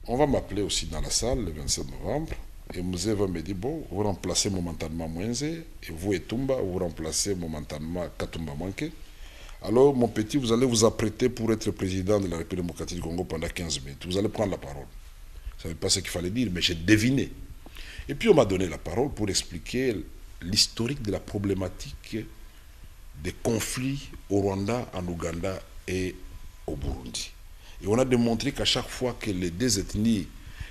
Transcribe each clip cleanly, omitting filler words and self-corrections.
on va m'appeler aussi dans la salle le 27 novembre. Et Mouzé va me dire, bon, vous remplacez momentanément Mwenze, et vous et Tumba, vous remplacez momentanément Katumba Manke. Alors, mon petit, vous allez vous apprêter pour être président de la République démocratique du Congo pendant 15 minutes. Vous allez prendre la parole. Je ne savais pas ce qu'il fallait dire, mais j'ai deviné. Et puis, on m'a donné la parole pour expliquer l'historique de la problématique des conflits au Rwanda, en Ouganda et au Burundi. Et on a démontré qu'à chaque fois que les deux ethnies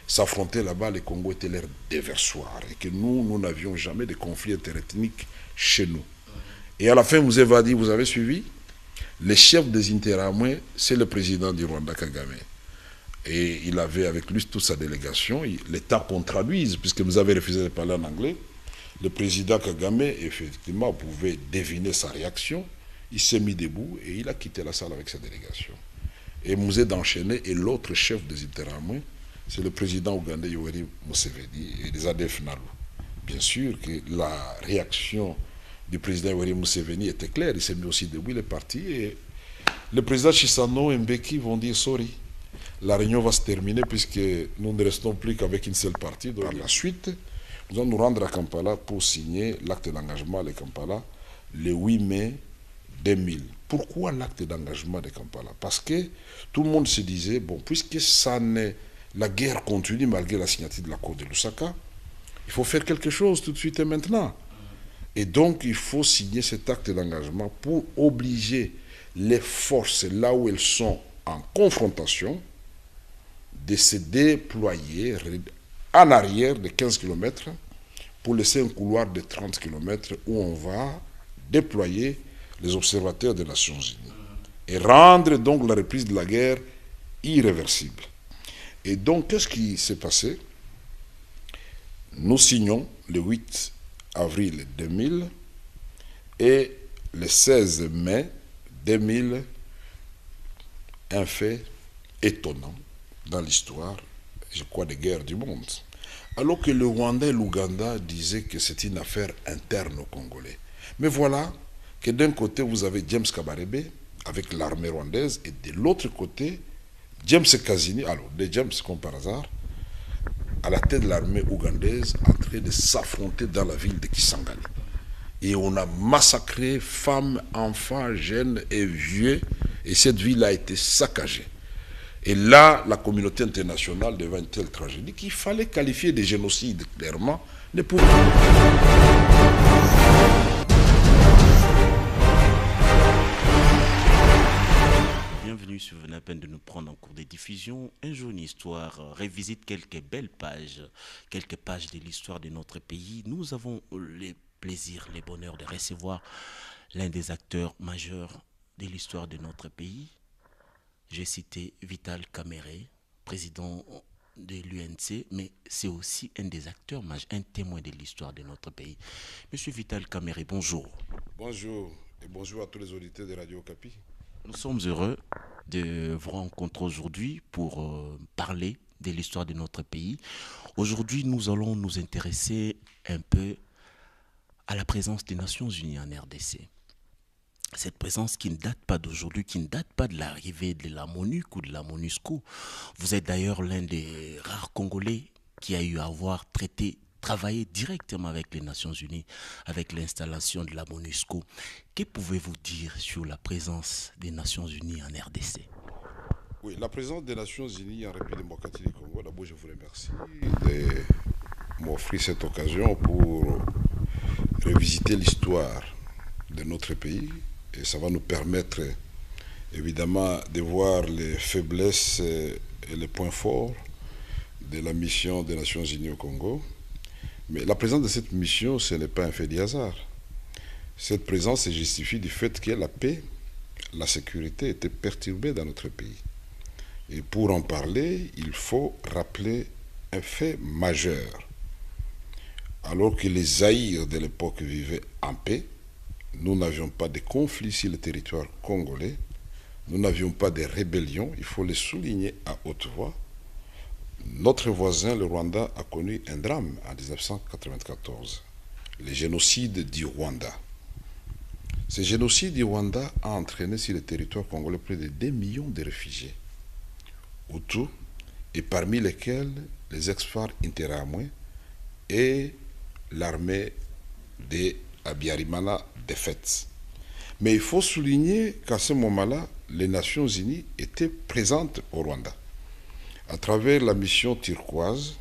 s'affrontaient là-bas, les Congos étaient leur déversoir. Et que nous n'avions jamais de conflits interethniques chez nous. Et à la fin, Mouzé va dire, vous avez suivi? Le chef des Interamoués, c'est le président du Rwanda, Kagame. Et il avait avec lui toute sa délégation. L'État qu'on traduise, puisque vous avez refusé de parler en anglais. Le président Kagame, effectivement, pouvait deviner sa réaction. Il s'est mis debout et il a quitté la salle avec sa délégation. Et Mouzé d'enchaîner, et l'autre chef des Interamoués, c'est le président ougandais Yoweri Museveni et les ADF Nalu. Bien sûr que la réaction du président Yoweri Museveni était claire. Il s'est mis aussi debout, il est parti. Et le président Chissano et Mbeki vont dire sorry. La réunion va se terminer puisque nous ne restons plus qu'avec une seule partie. Donc, par la suite, nous allons nous rendre à Kampala pour signer l'acte d'engagement de Kampala le 8 mai 2000. Pourquoi l'acte d'engagement de Kampala? Parce que tout le monde se disait, bon, puisque ça n'est, la guerre continue malgré la signature de l'accord de Lusaka, il faut faire quelque chose tout de suite et maintenant. Et donc, il faut signer cet acte d'engagement pour obliger les forces, là où elles sont en confrontation, de se déployer en arrière de 15 km pour laisser un couloir de 30 km où on va déployer les observateurs des Nations Unies et rendre donc la reprise de la guerre irréversible. Et donc, qu'est-ce qui s'est passé? Nous signons le 8 avril 2000 et le 16 mai 2000, un fait étonnant dans l'histoire, je crois, des guerres du monde. Alors que le Rwanda et l'Ouganda disaient que c'est une affaire interne aux Congolais. Mais voilà que d'un côté, vous avez James Kabarebe avec l'armée rwandaise et de l'autre côté, James Kazini, alors de James comme par hasard, à la tête de l'armée ougandaise en train de s'affronter dans la ville de Kisangani. Et on a massacré femmes, enfants, jeunes et vieux, et cette ville a été saccagée. Et là, la communauté internationale, devant une telle tragédie, qu'il fallait qualifier de génocide, clairement, ne pouvait Bienvenue si vous venez à peine de nous prendre en cours de diffusion. Un jour, une histoire révisite quelques belles pages, quelques pages de l'histoire de notre pays. Nous avons le plaisir, le bonheur de recevoir l'un des acteurs majeurs de l'histoire de notre pays. J'ai cité Vital Kamerhe, président de l'UNC, mais c'est aussi un des acteurs majeurs, un témoin de l'histoire de notre pays. Monsieur Vital Kamerhe, bonjour. Bonjour, et bonjour à tous les auditeurs de Radio Okapi. Nous sommes heureux de vous rencontrer aujourd'hui pour parler de l'histoire de notre pays. Aujourd'hui, nous allons nous intéresser un peu à la présence des Nations Unies en RDC. Cette présence qui ne date pas d'aujourd'hui, qui ne date pas de l'arrivée de la MONUC ou de la MONUSCO. Vous êtes d'ailleurs l'un des rares Congolais qui a eu à avoir travaillé directement avec les Nations Unies, avec l'installation de la MONUSCO. Que pouvez-vous dire sur la présence des Nations Unies en RDC? Oui, la présence des Nations Unies en République démocratique du Congo, d'abord je vous remercie de m'offrir cette occasion pour revisiter l'histoire de notre pays. Et ça va nous permettre évidemment de voir les faiblesses et les points forts de la mission des Nations Unies au Congo. Mais la présence de cette mission, ce n'est pas un fait du hasard. Cette présence se justifie du fait que la paix, la sécurité étaient perturbées dans notre pays. Et pour en parler, il faut rappeler un fait majeur. Alors que les Zaïres de l'époque vivaient en paix, nous n'avions pas de conflits sur le territoire congolais, nous n'avions pas de rébellions, il faut le souligner à haute voix. Notre voisin, le Rwanda, a connu un drame en 1994, le génocide du Rwanda. Ce génocide du Rwanda a entraîné sur le territoire congolais près de 2 millions de réfugiés, Hutus et parmi lesquels les ex-FARC interamoués et l'armée des Abiyarimana défaite. Mais il faut souligner qu'à ce moment-là, les Nations Unies étaient présentes au Rwanda à travers la mission turquoise,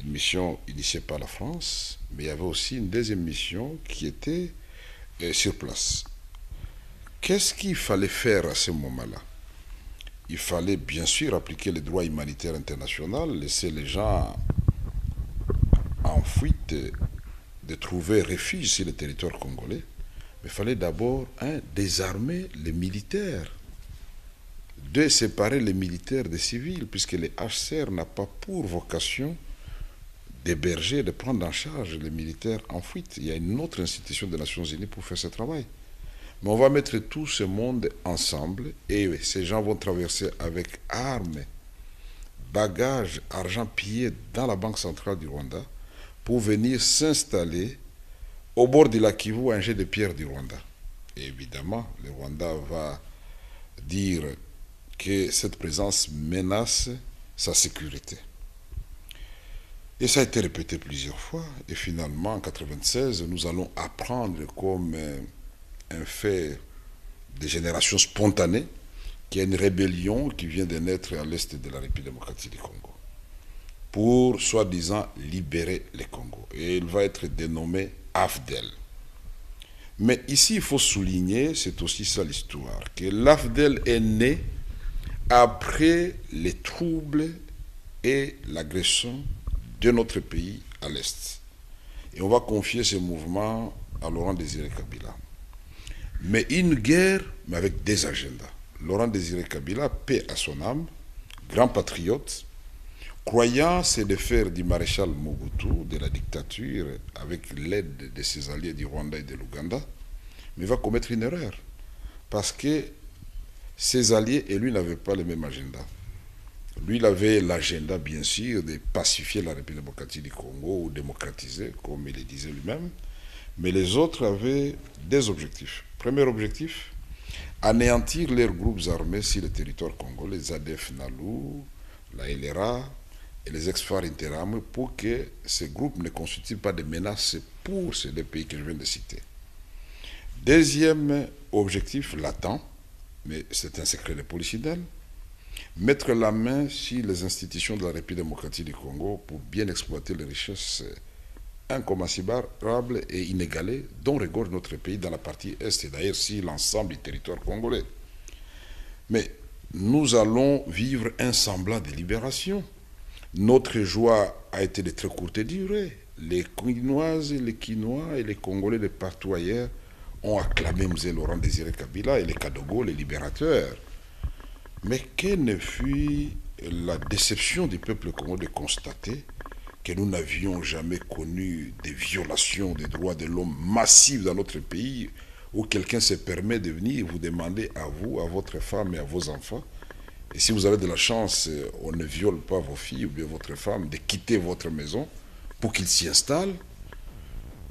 une mission initiée par la France, mais il y avait aussi une deuxième mission qui était sur place. Qu'est-ce qu'il fallait faire à ce moment-là? Il fallait bien sûr appliquer le droit humanitaire international, laisser les gens en fuite de trouver refuge sur le territoire congolais. Mais il fallait d'abord désarmer les militaires, de séparer les militaires des civils, puisque les HCR n'a pas pour vocation d'héberger, de prendre en charge les militaires en fuite. Il y a une autre institution des Nations Unies pour faire ce travail. Mais on va mettre tout ce monde ensemble et ces gens vont traverser avec armes, bagages, argent pillé dans la Banque centrale du Rwanda pour venir s'installer au bord du lac Kivu, un jet de pierre du Rwanda. Et évidemment, le Rwanda va dire que cette présence menace sa sécurité. Et ça a été répété plusieurs fois. Et finalement, en 1996, nous allons apprendre comme un fait de génération spontanée qu'il y a une rébellion qui vient de naître à l'est de la République démocratique du Congo pour, soi-disant, libérer le Congo. Et il va être dénommé AFDEL. Mais ici, il faut souligner, c'est aussi ça l'histoire, que l'AFDEL est né après les troubles et l'agression de notre pays à l'Est. Et on va confier ce mouvement à Laurent Désiré Kabila. Mais une guerre, mais avec des agendas. Laurent Désiré Kabila, paix à son âme, grand patriote, croyant c'est de faire du maréchal Mobutu, de la dictature, avec l'aide de ses alliés du Rwanda et de l'Ouganda, mais va commettre une erreur. Parce que ses alliés et lui n'avaient pas le même agenda. Lui, il avait l'agenda, bien sûr, de pacifier la République démocratique du Congo ou démocratiser, comme il le disait lui-même. Mais les autres avaient des objectifs. Premier objectif, anéantir leurs groupes armés sur le territoire congolais, les ADF NALU, la LRA et les ex-FARC interamoués, pour que ces groupes ne constituent pas de menaces pour ces deux pays que je viens de citer. Deuxième objectif latent, mais c'est un secret de polichinelle, mettre la main sur les institutions de la République démocratique du Congo pour bien exploiter les richesses incommensurables et inégalées dont regorge notre pays dans la partie Est et d'ailleurs sur l'ensemble du territoire congolais. Mais nous allons vivre un semblant de libération. Notre joie a été de très courte durée. Les Quinoises, les Quinois et les Congolais de partout ailleurs ont acclamé M. Laurent Désiré Kabila et les Kadogo, les libérateurs. Mais quelle ne fut la déception du peuple congolais de constater que nous n'avions jamais connu des violations des droits de l'homme massives dans notre pays, où quelqu'un se permet de venir vous demander à vous, à votre femme et à vos enfants, et si vous avez de la chance, on ne viole pas vos filles ou bien votre femme, de quitter votre maison pour qu'ils s'y installent.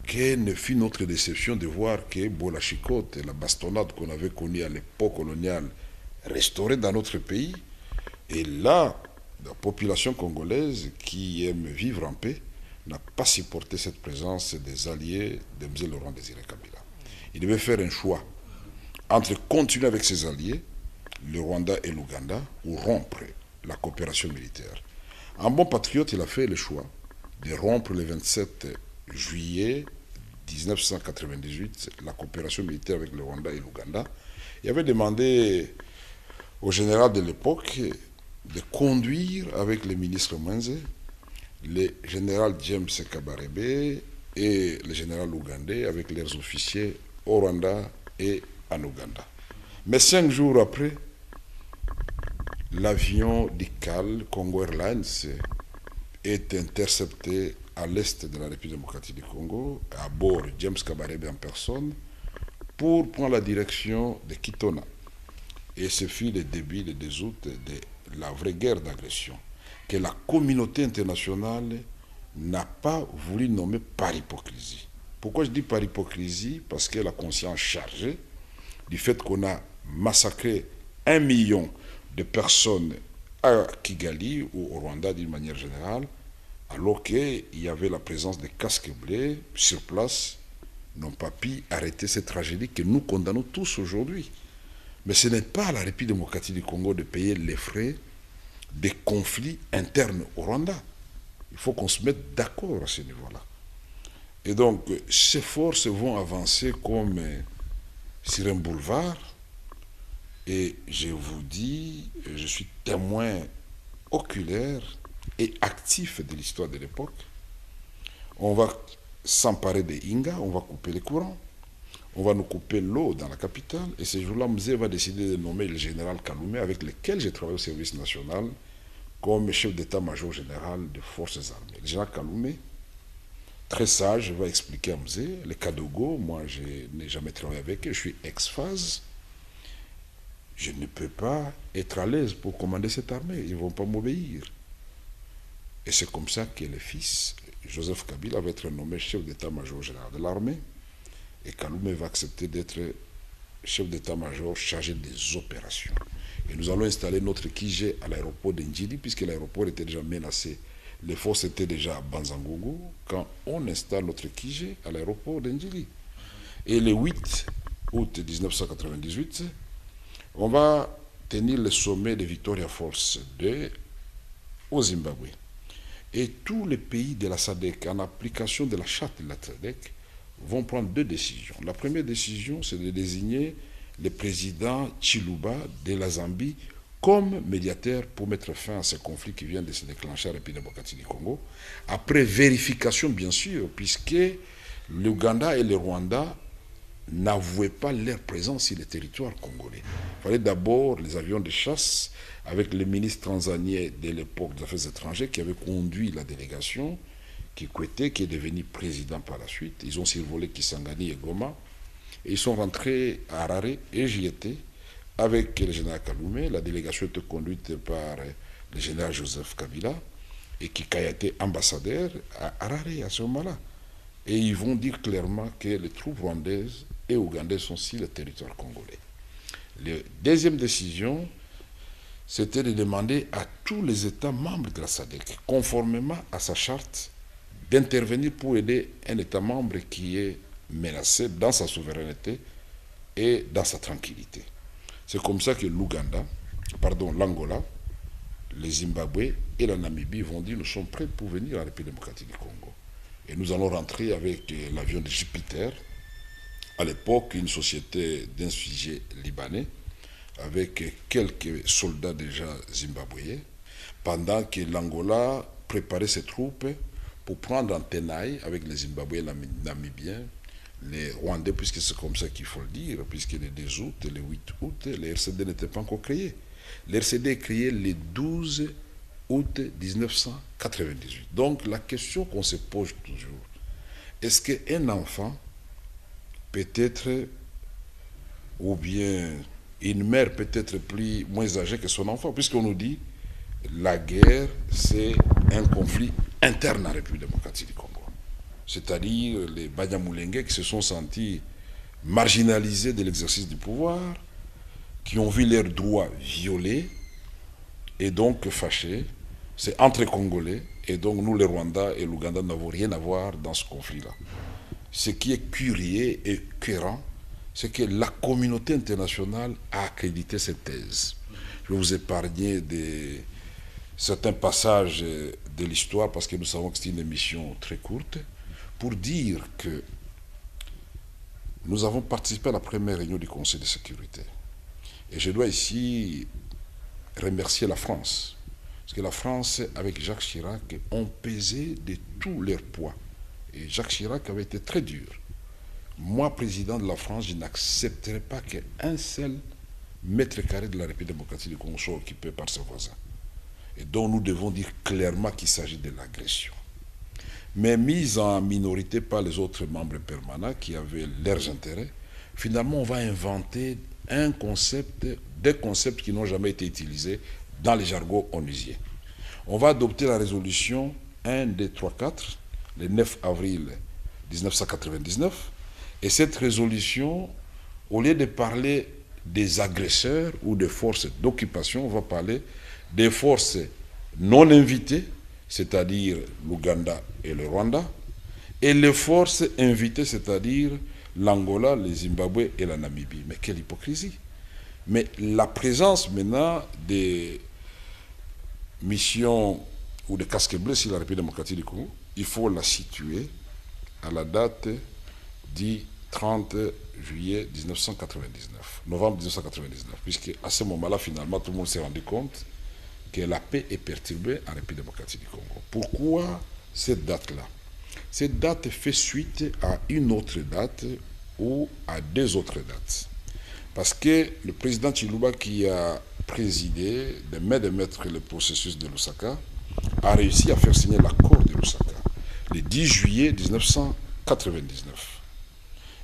Quelle ne fut notre déception de voir que la chicote, la bastonnade qu'on avait connue à l'époque coloniale, restaurée dans notre pays. Et là, la population congolaise qui aime vivre en paix n'a pas supporté cette présence des alliés de M. Laurent Désiré Kabila. Il devait faire un choix entre continuer avec ses alliés, le Rwanda et l'Ouganda, ou rompre la coopération militaire. Un bon patriote, il a fait le choix de rompre le 27 juillet 1998 la coopération militaire avec le Rwanda et l'Ouganda. Il avait demandé au général de l'époque de conduire avec le ministre Mwenze, le général James Kabarebe et le général ougandais avec leurs officiers au Rwanda et en Ouganda. Mais 5 jours après, l'avion d'ICAL, Congo Airlines, est intercepté à l'est de la République démocratique du Congo, à bord James Kabarebe en personne, pour prendre la direction de Kitona. Et ce fut le début, le 2 août, de la vraie guerre d'agression, que la communauté internationale n'a pas voulu nommer par hypocrisie. Pourquoi je dis par hypocrisie? Parce qu'elle a conscience chargée du fait qu'on a massacré 1 million de personnes à Kigali ou au Rwanda d'une manière générale, alors qu'il y avait la présence des casques bleus sur place, n'ont pas pu arrêter cette tragédie que nous condamnons tous aujourd'hui. Mais ce n'est pas à la République démocratique du Congo de payer les frais des conflits internes au Rwanda. Il faut qu'on se mette d'accord à ce niveau-là. Et donc, ces forces vont avancer comme sur un boulevard. Et je vous dis, je suis témoin oculaire et actif de l'histoire de l'époque. On va s'emparer des Inga, on va couper les courants, on va nous couper l'eau dans la capitale. Et ce jour-là, Mzee va décider de nommer le général Kaloumé, avec lequel j'ai travaillé au service national, comme chef d'état-major général des forces armées. Le général Kaloumé, très sage, va expliquer à Mzee, les Kadogo, moi je n'ai jamais travaillé avec eux, je suis ex-phase, je ne peux pas être à l'aise pour commander cette armée, ils ne vont pas m'obéir. Et c'est comme ça que le fils, Joseph Kabila, va être nommé chef d'état-major général de l'armée, et Kaloumé va accepter d'être chef d'état-major chargé des opérations. Et nous allons installer notre QG à l'aéroport d'Ndjili, puisque l'aéroport était déjà menacé. Les forces étaient déjà à Banzangougou quand on installe notre QG à l'aéroport d'Ndjili. Et le 8 août 1998, on va tenir le sommet de Victoria Falls 2 au Zimbabwe. Et tous les pays de la SADC, en application de la charte de la SADC, vont prendre deux décisions. La première décision, c'est de désigner le président Chiluba de la Zambie comme médiateur pour mettre fin à ce conflit qui vient de se déclencher à la République démocratique du Congo. Après vérification, bien sûr, puisque l'Ouganda et le Rwanda n'avouaient pas leur présence sur le territoire congolais. Il fallait d'abord les avions de chasse avec le ministre tanzanien de l'époque des Affaires étrangères qui avait conduit la délégation, Kikwete, qui est devenu président par la suite. Ils ont survolé Kisangani et Goma. Et ils sont rentrés à Harare et j'y étais avec le général Kaloumé. La délégation était conduite par le général Joseph Kabila et qui a été ambassadeur à Harare à ce moment-là. Et ils vont dire clairement que les troupes rwandaises et ougandaises sont sur le territoire congolais. La deuxième décision, c'était de demander à tous les États membres de la SADC, conformément à sa charte, d'intervenir pour aider un État membre qui est menacé dans sa souveraineté et dans sa tranquillité. C'est comme ça que l'Angola, le Zimbabwe et la Namibie vont dire nous sommes prêts pour venir à la République démocratique du Congo. Et nous allons rentrer avec l'avion de Jupiter, à l'époque une société d'un sujet libanais, avec quelques soldats déjà zimbabwéens, pendant que l'Angola préparait ses troupes pour prendre en tenaille avec les Zimbabwéens et les Namibiens, les Rwandais, puisque c'est comme ça qu'il faut le dire, puisque le 2 août et le 8 août, les RCD n'étaient pas encore créés. Les RCD est créé le 12 août 1998. Donc la question qu'on se pose toujours, est-ce qu'un enfant peut être, ou bien une mère peut être moins âgée que son enfant, puisqu'on nous dit la guerre, c'est un conflit interne à la République démocratique du Congo. C'est-à-dire les Banyamulenge qui se sont sentis marginalisés de l'exercice du pouvoir, qui ont vu leurs droits violés et donc fâchés. C'est entre Congolais et donc nous, les Rwandais et l'Ouganda, n'avons rien à voir dans ce conflit-là. Ce qui est curieux et cohérent, c'est que la communauté internationale a accrédité cette thèse. Je vais vous épargner certains passages de l'histoire parce que nous savons que c'est une émission très courte, pour dire que nous avons participé à la première réunion du Conseil de sécurité. Et je dois ici remercier la France. Parce que la France, avec Jacques Chirac, ont pesé de tout leur poids. Et Jacques Chirac avait été très dur. Moi, président de la France, je n'accepterai pas qu'un seul mètre carré de la République démocratique du Congo soit occupé par ses voisins. Et donc nous devons dire clairement qu'il s'agit de l'agression. Mais mise en minorité par les autres membres permanents qui avaient leurs intérêts, finalement on va inventer des concepts qui n'ont jamais été utilisés dans les jargons onusiens. On va adopter la résolution 1, 2, 3, 4, le 9 avril 1999, et cette résolution, au lieu de parler des agresseurs ou des forces d'occupation, on va parler des forces non invitées, c'est-à-dire l'Ouganda et le Rwanda, et les forces invitées, c'est-à-dire l'Angola, le Zimbabwe et la Namibie. Mais quelle hypocrisie! Mais la présence maintenant des missions ou des casques bleus sur la République démocratique du Congo, il faut la situer à la date du 30 juillet 1999, novembre 1999, puisque à ce moment-là, finalement, tout le monde s'est rendu compte que la paix est perturbée en République démocratique du Congo. Pourquoi cette date-là? Cette date fait suite à une autre date ou à deux autres dates. Parce que le président Chiluba, qui a présidé de main de maître le processus de Lusaka, a réussi à faire signer l'accord de Lusaka le 10 juillet 1999.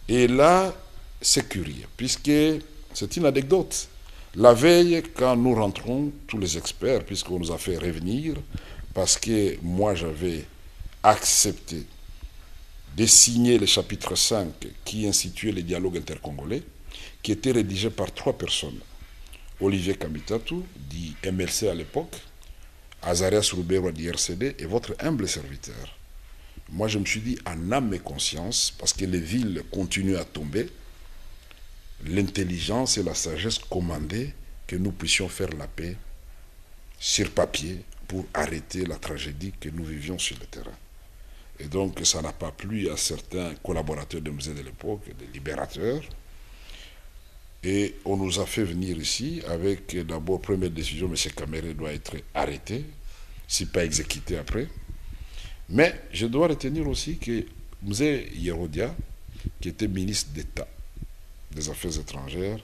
Et là, c'est curieux, puisque c'est une anecdote. La veille, quand nous rentrons, tous les experts, puisqu'on nous a fait revenir, parce que moi j'avais accepté de signer le chapitre 5 qui instituait le dialogue intercongolais, qui était rédigé par 3 personnes. Olivier Kamitatu, dit MLC à l'époque, Azarias Roubero, dit RCD, et votre humble serviteur. Moi, je me suis dit, en âme et conscience, parce que les villes continuent à tomber, l'intelligence et la sagesse commandaient que nous puissions faire la paix sur papier pour arrêter la tragédie que nous vivions sur le terrain. Et donc, ça n'a pas plu à certains collaborateurs de musée de l'époque, des libérateurs. Et on nous a fait venir ici avec d'abord, première décision, M. Kamere doit être arrêté, si pas exécuté après. Mais je dois retenir aussi que M. Yerodia, qui était ministre d'État des Affaires étrangères,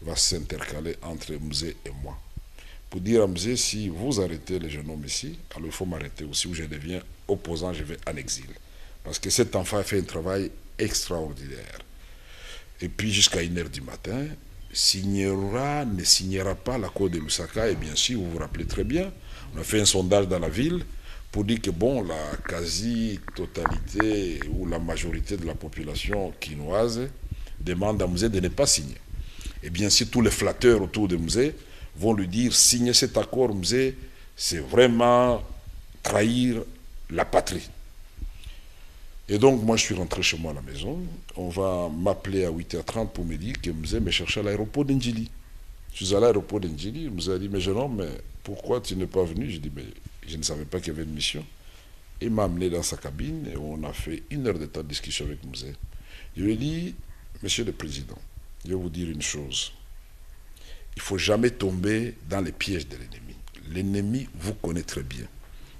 va s'intercaler entre Mzé et moi. Pour dire à Mzé, si vous arrêtez les jeunes hommes ici, alors il faut m'arrêter aussi, ou je deviens opposant, je vais en exil. Parce que cet enfant a fait un travail extraordinaire. Et puis jusqu'à 1h du matin, signera, ne signera pas l'accord de Lusaka. Et bien sûr, vous vous rappelez très bien, on a fait un sondage dans la ville pour dire que bon, la quasi-totalité ou la majorité de la population quinoise demande à Mzé de ne pas signer. Et bien sûr, tous les flatteurs autour de Mzé vont lui dire, signer cet accord, Mzé, c'est vraiment trahir la patrie. Et donc, moi, je suis rentré chez moi à la maison. On va m'appeler à 8h30 pour me dire que Mzé me cherchait à l'aéroport d'Ndjili. Je suis allé à l'aéroport d'Ndjili. Mzé a dit, mais jeune homme, mais pourquoi tu n'es pas venu? Je dis, mais je ne savais pas qu'il y avait une mission. Il m'a amené dans sa cabine et on a fait 1 heure de temps de discussion avec Mzé. Je lui ai dit, Monsieur le Président, je vais vous dire une chose. Il ne faut jamais tomber dans les pièges de l'ennemi. L'ennemi vous connaît très bien.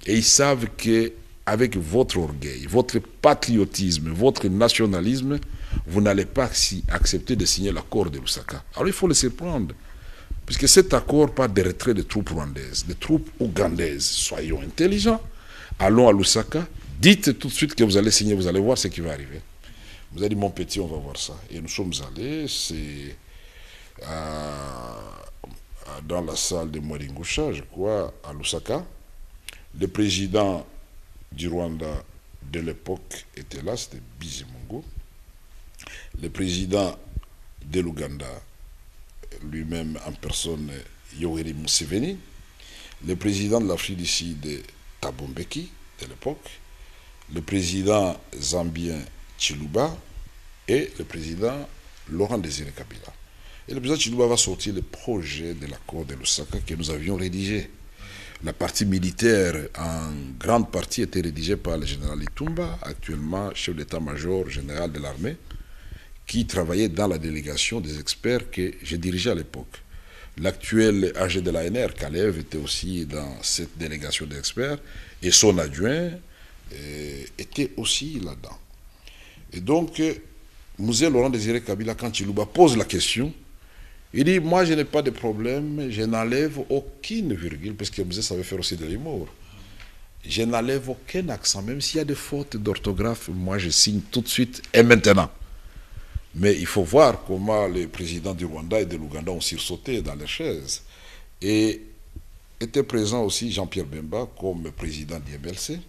Et ils savent qu'avec votre orgueil, votre patriotisme, votre nationalisme, vous n'allez pas accepter de signer l'accord de Lusaka. Alors il faut le surprendre. Puisque cet accord parle de retrait des troupes rwandaises, des troupes ougandaises. Soyons intelligents. Allons à Lusaka. Dites tout de suite que vous allez signer, vous allez voir ce qui va arriver. Vous avez dit, mon petit, on va voir ça. Et nous sommes allés, c'est dans la salle de Mwaringusha, je crois, à Lusaka. Le président du Rwanda de l'époque était là, c'était Bizimungu. Le président de l'Ouganda, lui-même en personne, Yoweri Museveni. Le président de l'Afrique du Sud, Thabo Mbeki, de l'époque. Le président zambien Chiluba et le président Laurent Désiré Kabila. Et le président Chiluba va sortir le projet de l'accord de Lusaka que nous avions rédigé. La partie militaire, en grande partie, était rédigée par le général Itumba, actuellement chef d'état-major général de l'armée, qui travaillait dans la délégation des experts que j'ai dirigée à l'époque. L'actuel AG de l'ANR, Kalev, était aussi dans cette délégation d'experts, et son adjoint était aussi là-dedans. Et donc, Mzé Laurent Désiré Kabila, quand Chiluba pose la question, il dit, moi je n'ai pas de problème, je n'enlève aucune virgule, parce que Mzé savait faire aussi de l'humour. Je n'enlève aucun accent, même s'il y a des fautes d'orthographe, moi je signe tout de suite et maintenant. Mais il faut voir comment les présidents du Rwanda et de l'Ouganda ont sursauté dans les chaises. Et était présent aussi Jean-Pierre Bemba comme président du MLC.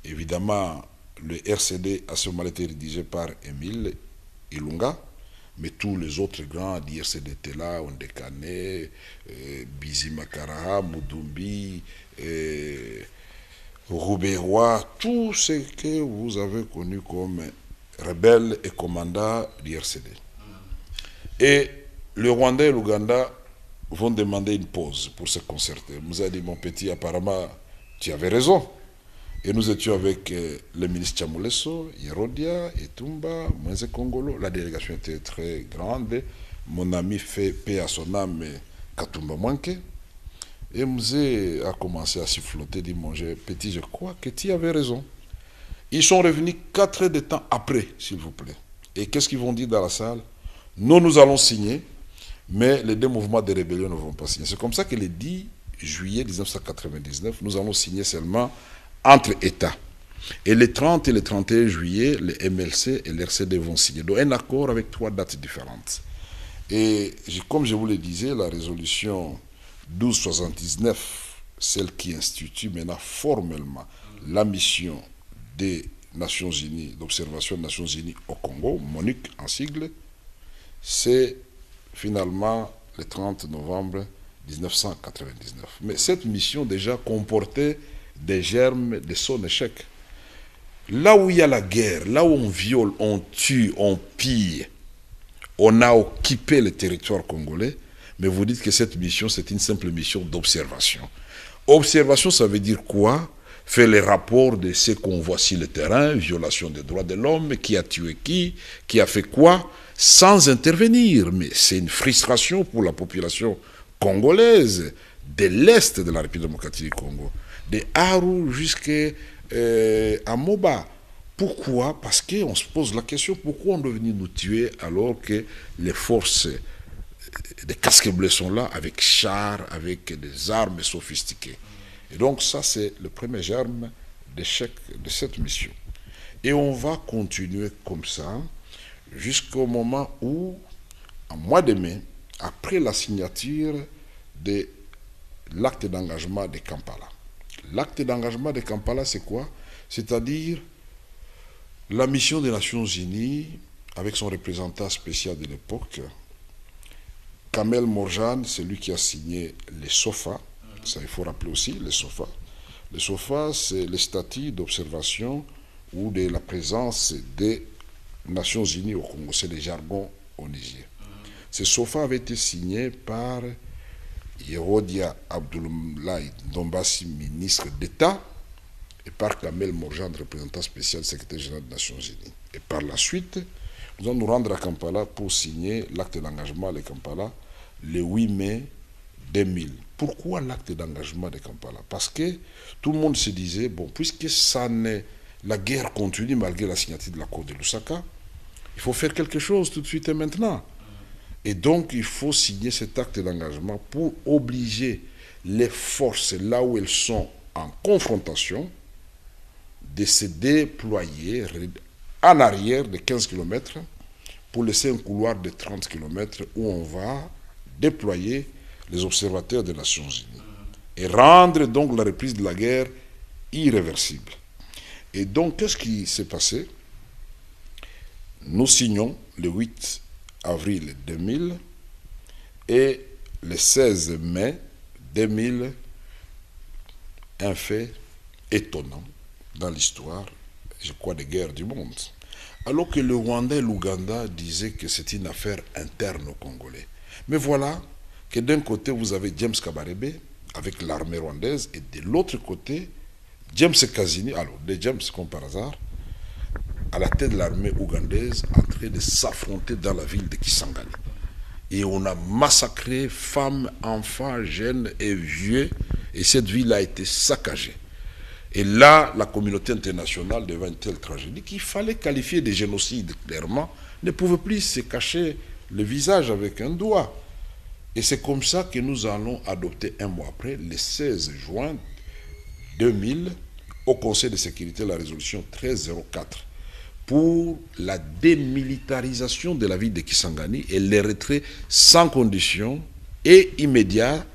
Évidemment, le RCD a ce moment été rédigé par Émile Ilunga. mais tous les autres grands d'IRCD étaient là, Ondekane, Bizima Karaha, Mudumbi, Roubaix-Roi, tout ce que vous avez connu comme rebelles et commandants d'IRCD. Et le Rwanda et l'Ouganda vont demander une pause pour se concerter. Nous a dit, mon petit, apparemment, tu avais raison. Et nous étions avec le ministre Chamoulesso, Yerodia, Etumba, Mwenze Kongolo. La délégation était très grande. Mon ami fait paix à son âme, Katumba Mwanke. Et Mwenze a commencé à siffloter, dit, mon petit, je crois que tu avais raison. Ils sont revenus 4 heures de temps après, s'il vous plaît. Et qu'est-ce qu'ils vont dire dans la salle? Nous allons signer, mais les deux mouvements de rébellion ne vont pas signer. C'est comme ça que le 10 juillet 1999, nous allons signer seulement entre États. Et les 30 et le 31 juillet, les MLC et l'RCD vont signer. Donc un accord avec 3 dates différentes. Et comme je vous le disais, la résolution 1279, celle qui institue maintenant formellement la mission des Nations Unies, d'observation des Nations Unies au Congo, MONUC en sigle, c'est finalement le 30 novembre 1999. Mais cette mission déjà comportait des germes de son échec. Là où il y a la guerre, là où on viole, on tue, on pille, on a occupé le territoire congolais, mais vous dites que cette mission, c'est une simple mission d'observation. Observation, ça veut dire quoi? Faire les rapports de ce qu'on voit sur le terrain, violation des droits de l'homme, qui a tué qui a fait quoi, sans intervenir. Mais c'est une frustration pour la population congolaise de l'Est de la République démocratique du Congo, de Aru jusqu'à Moba. Pourquoi? Parce qu'on se pose la question, pourquoi on doit venir nous tuer alors que les forces des casques bleus sont là, avec chars, avec des armes sophistiquées. Et donc ça, c'est le premier germe d'échec de cette mission. Et on va continuer comme ça jusqu'au moment où, en mois de mai, après la signature de l'acte d'engagement de Kampala. L'acte d'engagement de Kampala, c'est quoi? C'est-à-dire la mission des Nations Unies, avec son représentant spécial de l'époque, Kamel Morjan, c'est lui qui a signé les SOFA. Ça, il faut rappeler aussi les SOFA. Les SOFA, c'est les statuts d'observation ou de la présence des Nations Unies au Congo. C'est les jargons onisiens. Ces SOFA avaient été signés par Yerodia Abdoulaye Ndombasi, ministre d'État, et par Kamel Morjan, représentant spécial secrétaire général des Nations Unies. Et par la suite, nous allons nous rendre à Kampala pour signer l'acte d'engagement de Kampala le 8 mai 2000. Pourquoi l'acte d'engagement de Kampala? Parce que tout le monde se disait, bon, puisque la guerre continue malgré la signature de l'accord de Lusaka, il faut faire quelque chose tout de suite et maintenant. Et donc, il faut signer cet acte d'engagement pour obliger les forces, là où elles sont en confrontation, de se déployer en arrière de 15 km pour laisser un couloir de 30 km où on va déployer les observateurs des Nations Unies et rendre donc la reprise de la guerre irréversible. Et donc, qu'est-ce qui s'est passé? Nous signons le 8 avril 2000 et le 16 mai 2000, un fait étonnant dans l'histoire, je crois, des guerres du monde. Alors que le Rwanda et l'Ouganda disaient que c'est une affaire interne aux Congolais. Mais voilà que d'un côté, vous avez James Kabarebe avec l'armée rwandaise et de l'autre côté, James Kazini, alors de James comme par hasard, à la tête de l'armée ougandaise en train de s'affronter dans la ville de Kisangani. Et on a massacré femmes, enfants, jeunes et vieux, et cette ville a été saccagée. Et là, la communauté internationale, devant une telle tragédie, qu'il fallait qualifier de génocide, clairement, ne pouvait plus se cacher le visage avec un doigt. Et c'est comme ça que nous allons adopter un mois après, le 16 juin 2000, au Conseil de sécurité, la résolution 1304, pour la démilitarisation de la ville de Kisangani et le retrait sans condition et immédiat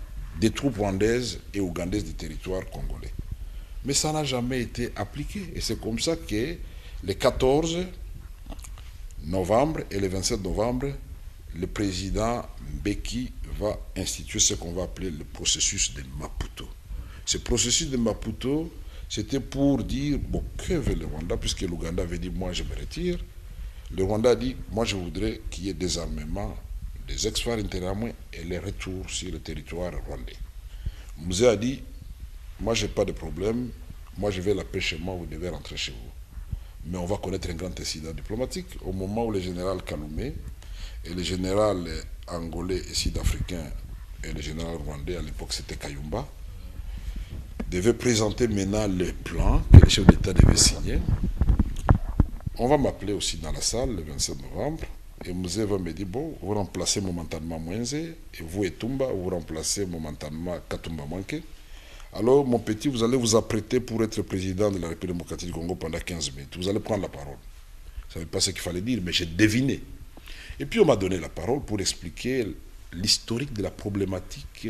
des troupes rwandaises et ougandaises du territoire congolais. Mais ça n'a jamais été appliqué. Et c'est comme ça que le 14 novembre et le 27 novembre, le président Mbeki va instituer ce qu'on va appeler le processus de Maputo. Ce processus de Maputo, c'était pour dire, bon, que veut le Rwanda, puisque l'Ouganda avait dit, moi je me retire. Le Rwanda a dit, moi je voudrais qu'il y ait des armements, des ex-phares intérieurs et les retours sur le territoire rwandais. Mouzé a dit, moi je n'ai pas de problème, moi je vais la paix chez moi, vous devez rentrer chez vous. Mais on va connaître un grand incident diplomatique au moment où le général Kaloumé et le général angolais et sud-africain et le général rwandais, à l'époque c'était Kayumba, devaient présenter maintenant le plan que les chefs d'État devaient signer. On va m'appeler aussi dans la salle le 27 novembre et Mouzé va me dire, bon, vous remplacez momentanément Mwenze et vous et Tumba, vous remplacez momentanément Katumba Mwanke. Alors, mon petit, vous allez vous apprêter pour être président de la République démocratique du Congo pendant 15 minutes. Vous allez prendre la parole. Je ne savais pas ce qu'il fallait dire, mais j'ai deviné. Et puis, on m'a donné la parole pour expliquer l'historique de la problématique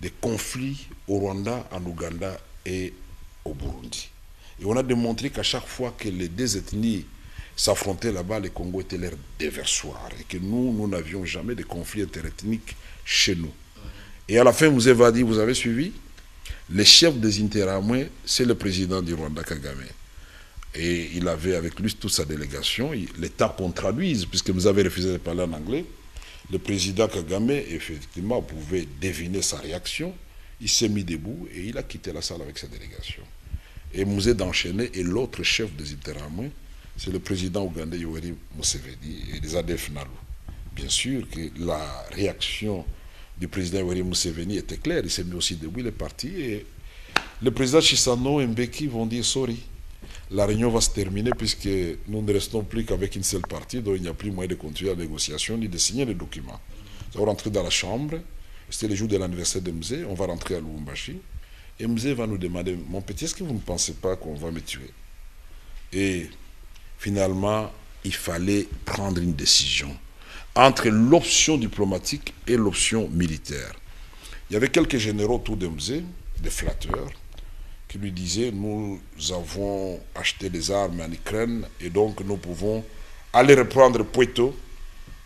des conflits au Rwanda, en Ouganda et au Burundi. Et on a démontré qu'à chaque fois que les deux ethnies s'affrontaient là-bas, le Congo était leur déversoir. Et que nous n'avions jamais de conflits interethniques chez nous. Et à la fin, Mouzé va dire, vous avez suivi? Le chef des Interamwe, c'est le président du Rwanda, Kagame. Et il avait avec lui toute sa délégation. L'État qu'on traduise, puisque vous avez refusé de parler en anglais. Le président Kagame, effectivement, pouvait deviner sa réaction. Il s'est mis debout et il a quitté la salle avec sa délégation. Et Mouzé d'enchaîner, et l'autre chef des Interamwe, c'est le président ougandais Yoweri Museveni et les ADF Nalu. Bien sûr que la réaction du président Yoweri Museveni était claire. Il s'est mis aussi debout, il est parti. Et le président Chissano et Mbeki vont dire sorry. La réunion va se terminer puisque nous ne restons plus qu'avec une seule partie, donc il n'y a plus moyen de continuer la négociation ni de signer les documents. On va rentrer dans la chambre. C'était le jour de l'anniversaire de Mzé. On va rentrer à Lubumbashi. Et Mzé va nous demander, mon petit, est-ce que vous ne pensez pas qu'on va me tuer? Et finalement, il fallait prendre une décision entre l'option diplomatique et l'option militaire. Il y avait quelques généraux autour de Mzé, des flatteurs, qui lui disaient, nous avons acheté des armes en Ukraine et donc nous pouvons aller reprendre Puerto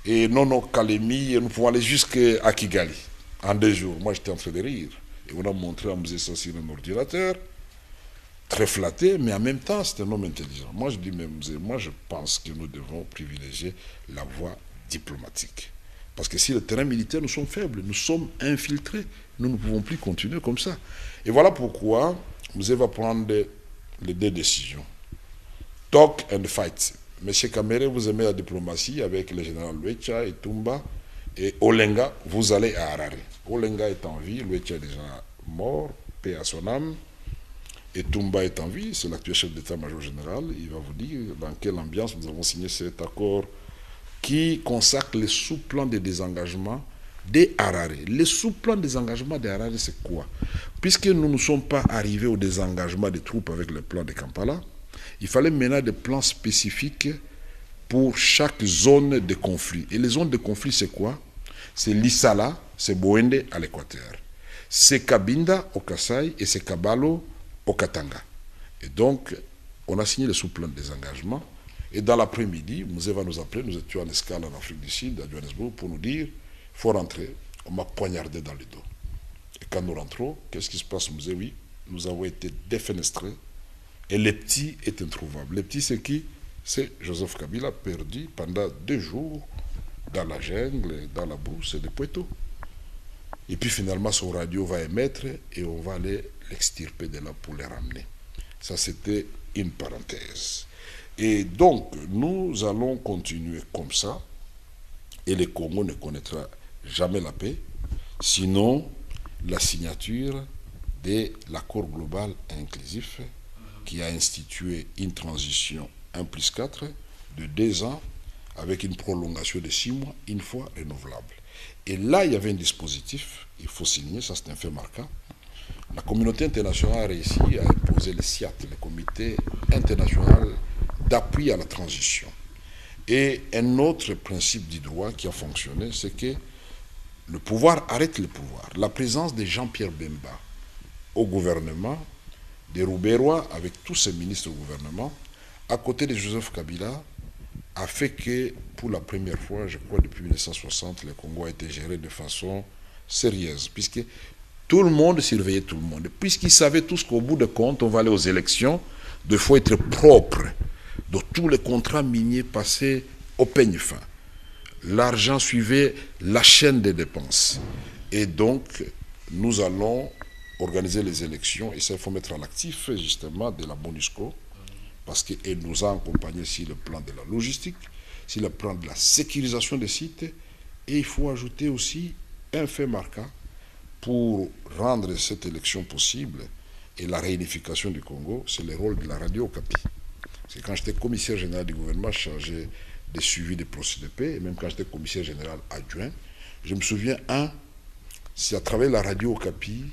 et Nono Kalemi et nous pouvons aller jusqu'à Kigali en 2 jours. Moi j'étais en train de rire. Et on a montré à Mzé ça sur un ordinateur, très flatté, mais en même temps c'est un homme intelligent. Moi je dis, mais Mzé, moi je pense que nous devons privilégier la voie diplomatique. Parce que si le terrain militaire, nous sommes faibles, nous sommes infiltrés, nous ne pouvons plus continuer comme ça. Et voilà pourquoi Mzé va prendre les 2 décisions. Talk and fight. Monsieur Kamere, vous aimez la diplomatie avec le général Luecha et Tumba et Olenga, vous allez à Harare. Olenga est en vie, Luecha est déjà mort, paix à son âme. Et Tumba est en vie, c'est l'actuel chef d'état-major général. Il va vous dire dans quelle ambiance nous avons signé cet accord qui consacre les sous-plans de désengagement des Harare. Les sous-plans de désengagement des Harare, c'est quoi? Puisque nous ne sommes pas arrivés au désengagement des troupes avec le plan de Kampala, il fallait maintenant des plans spécifiques pour chaque zone de conflit. Et les zones de conflit, c'est quoi? C'est Lissala, c'est Boende à l'équateur. C'est Kabinda au Kasaï et c'est Kabalo au Katanga. Et donc, on a signé le sous-plan de désengagement. Et dans l'après-midi, Mzé va nous appeler, nous étions en escale en Afrique du Sud, à Johannesburg, pour nous dire, il faut rentrer. On m'a poignardé dans le dos. Et quand nous rentrons, qu'est-ce qui se passe, Mzé? Oui, nous avons été défenestrés. Et les petits est introuvable. Les petits, c'est qui? C'est Joseph Kabila, perdu pendant 2 jours dans la jungle, dans la bourse de Puerto. Et puis finalement, son radio va émettre et on va aller l'extirper de là pour les ramener. Ça, c'était une parenthèse. Et donc, nous allons continuer comme ça. Et le Congo ne connaîtra jamais la paix, sinon la signature de l'accord global inclusif qui a institué une transition 1+4 de 2 ans avec une prolongation de 6 mois, une fois renouvelable. Et là, il y avait un dispositif, il faut signer, ça c'est un fait marquant. La communauté internationale a réussi à imposer le CIAT, le Comité international d'appui à la transition. Et un autre principe du droit qui a fonctionné, c'est que le pouvoir arrête le pouvoir. La présence de Jean-Pierre Bemba au gouvernement, de Rouberois avec tous ses ministres au gouvernement, à côté de Joseph Kabila, a fait que, pour la première fois, je crois depuis 1960, le Congo a été géré de façon sérieuse, puisque tout le monde surveillait tout le monde, puisqu'ils savaient tous qu'au bout de compte, on va aller aux élections, il faut être propre. Donc tous les contrats miniers passaient au peigne fin. L'argent suivait la chaîne des dépenses. Et donc, nous allons organiser les élections, et ça, il faut mettre à l'actif, justement, de la MONUSCO, parce qu'elle nous a accompagnés sur le plan de la logistique, sur le plan de la sécurisation des sites, et il faut ajouter aussi un fait marquant pour rendre cette élection possible et la réunification du Congo, c'est le rôle de la radio Okapi. C'est quand j'étais commissaire général du gouvernement chargé des suivis des procédures de paix, et même quand j'étais commissaire général adjoint, je me souviens, c'est à travers la radio Okapi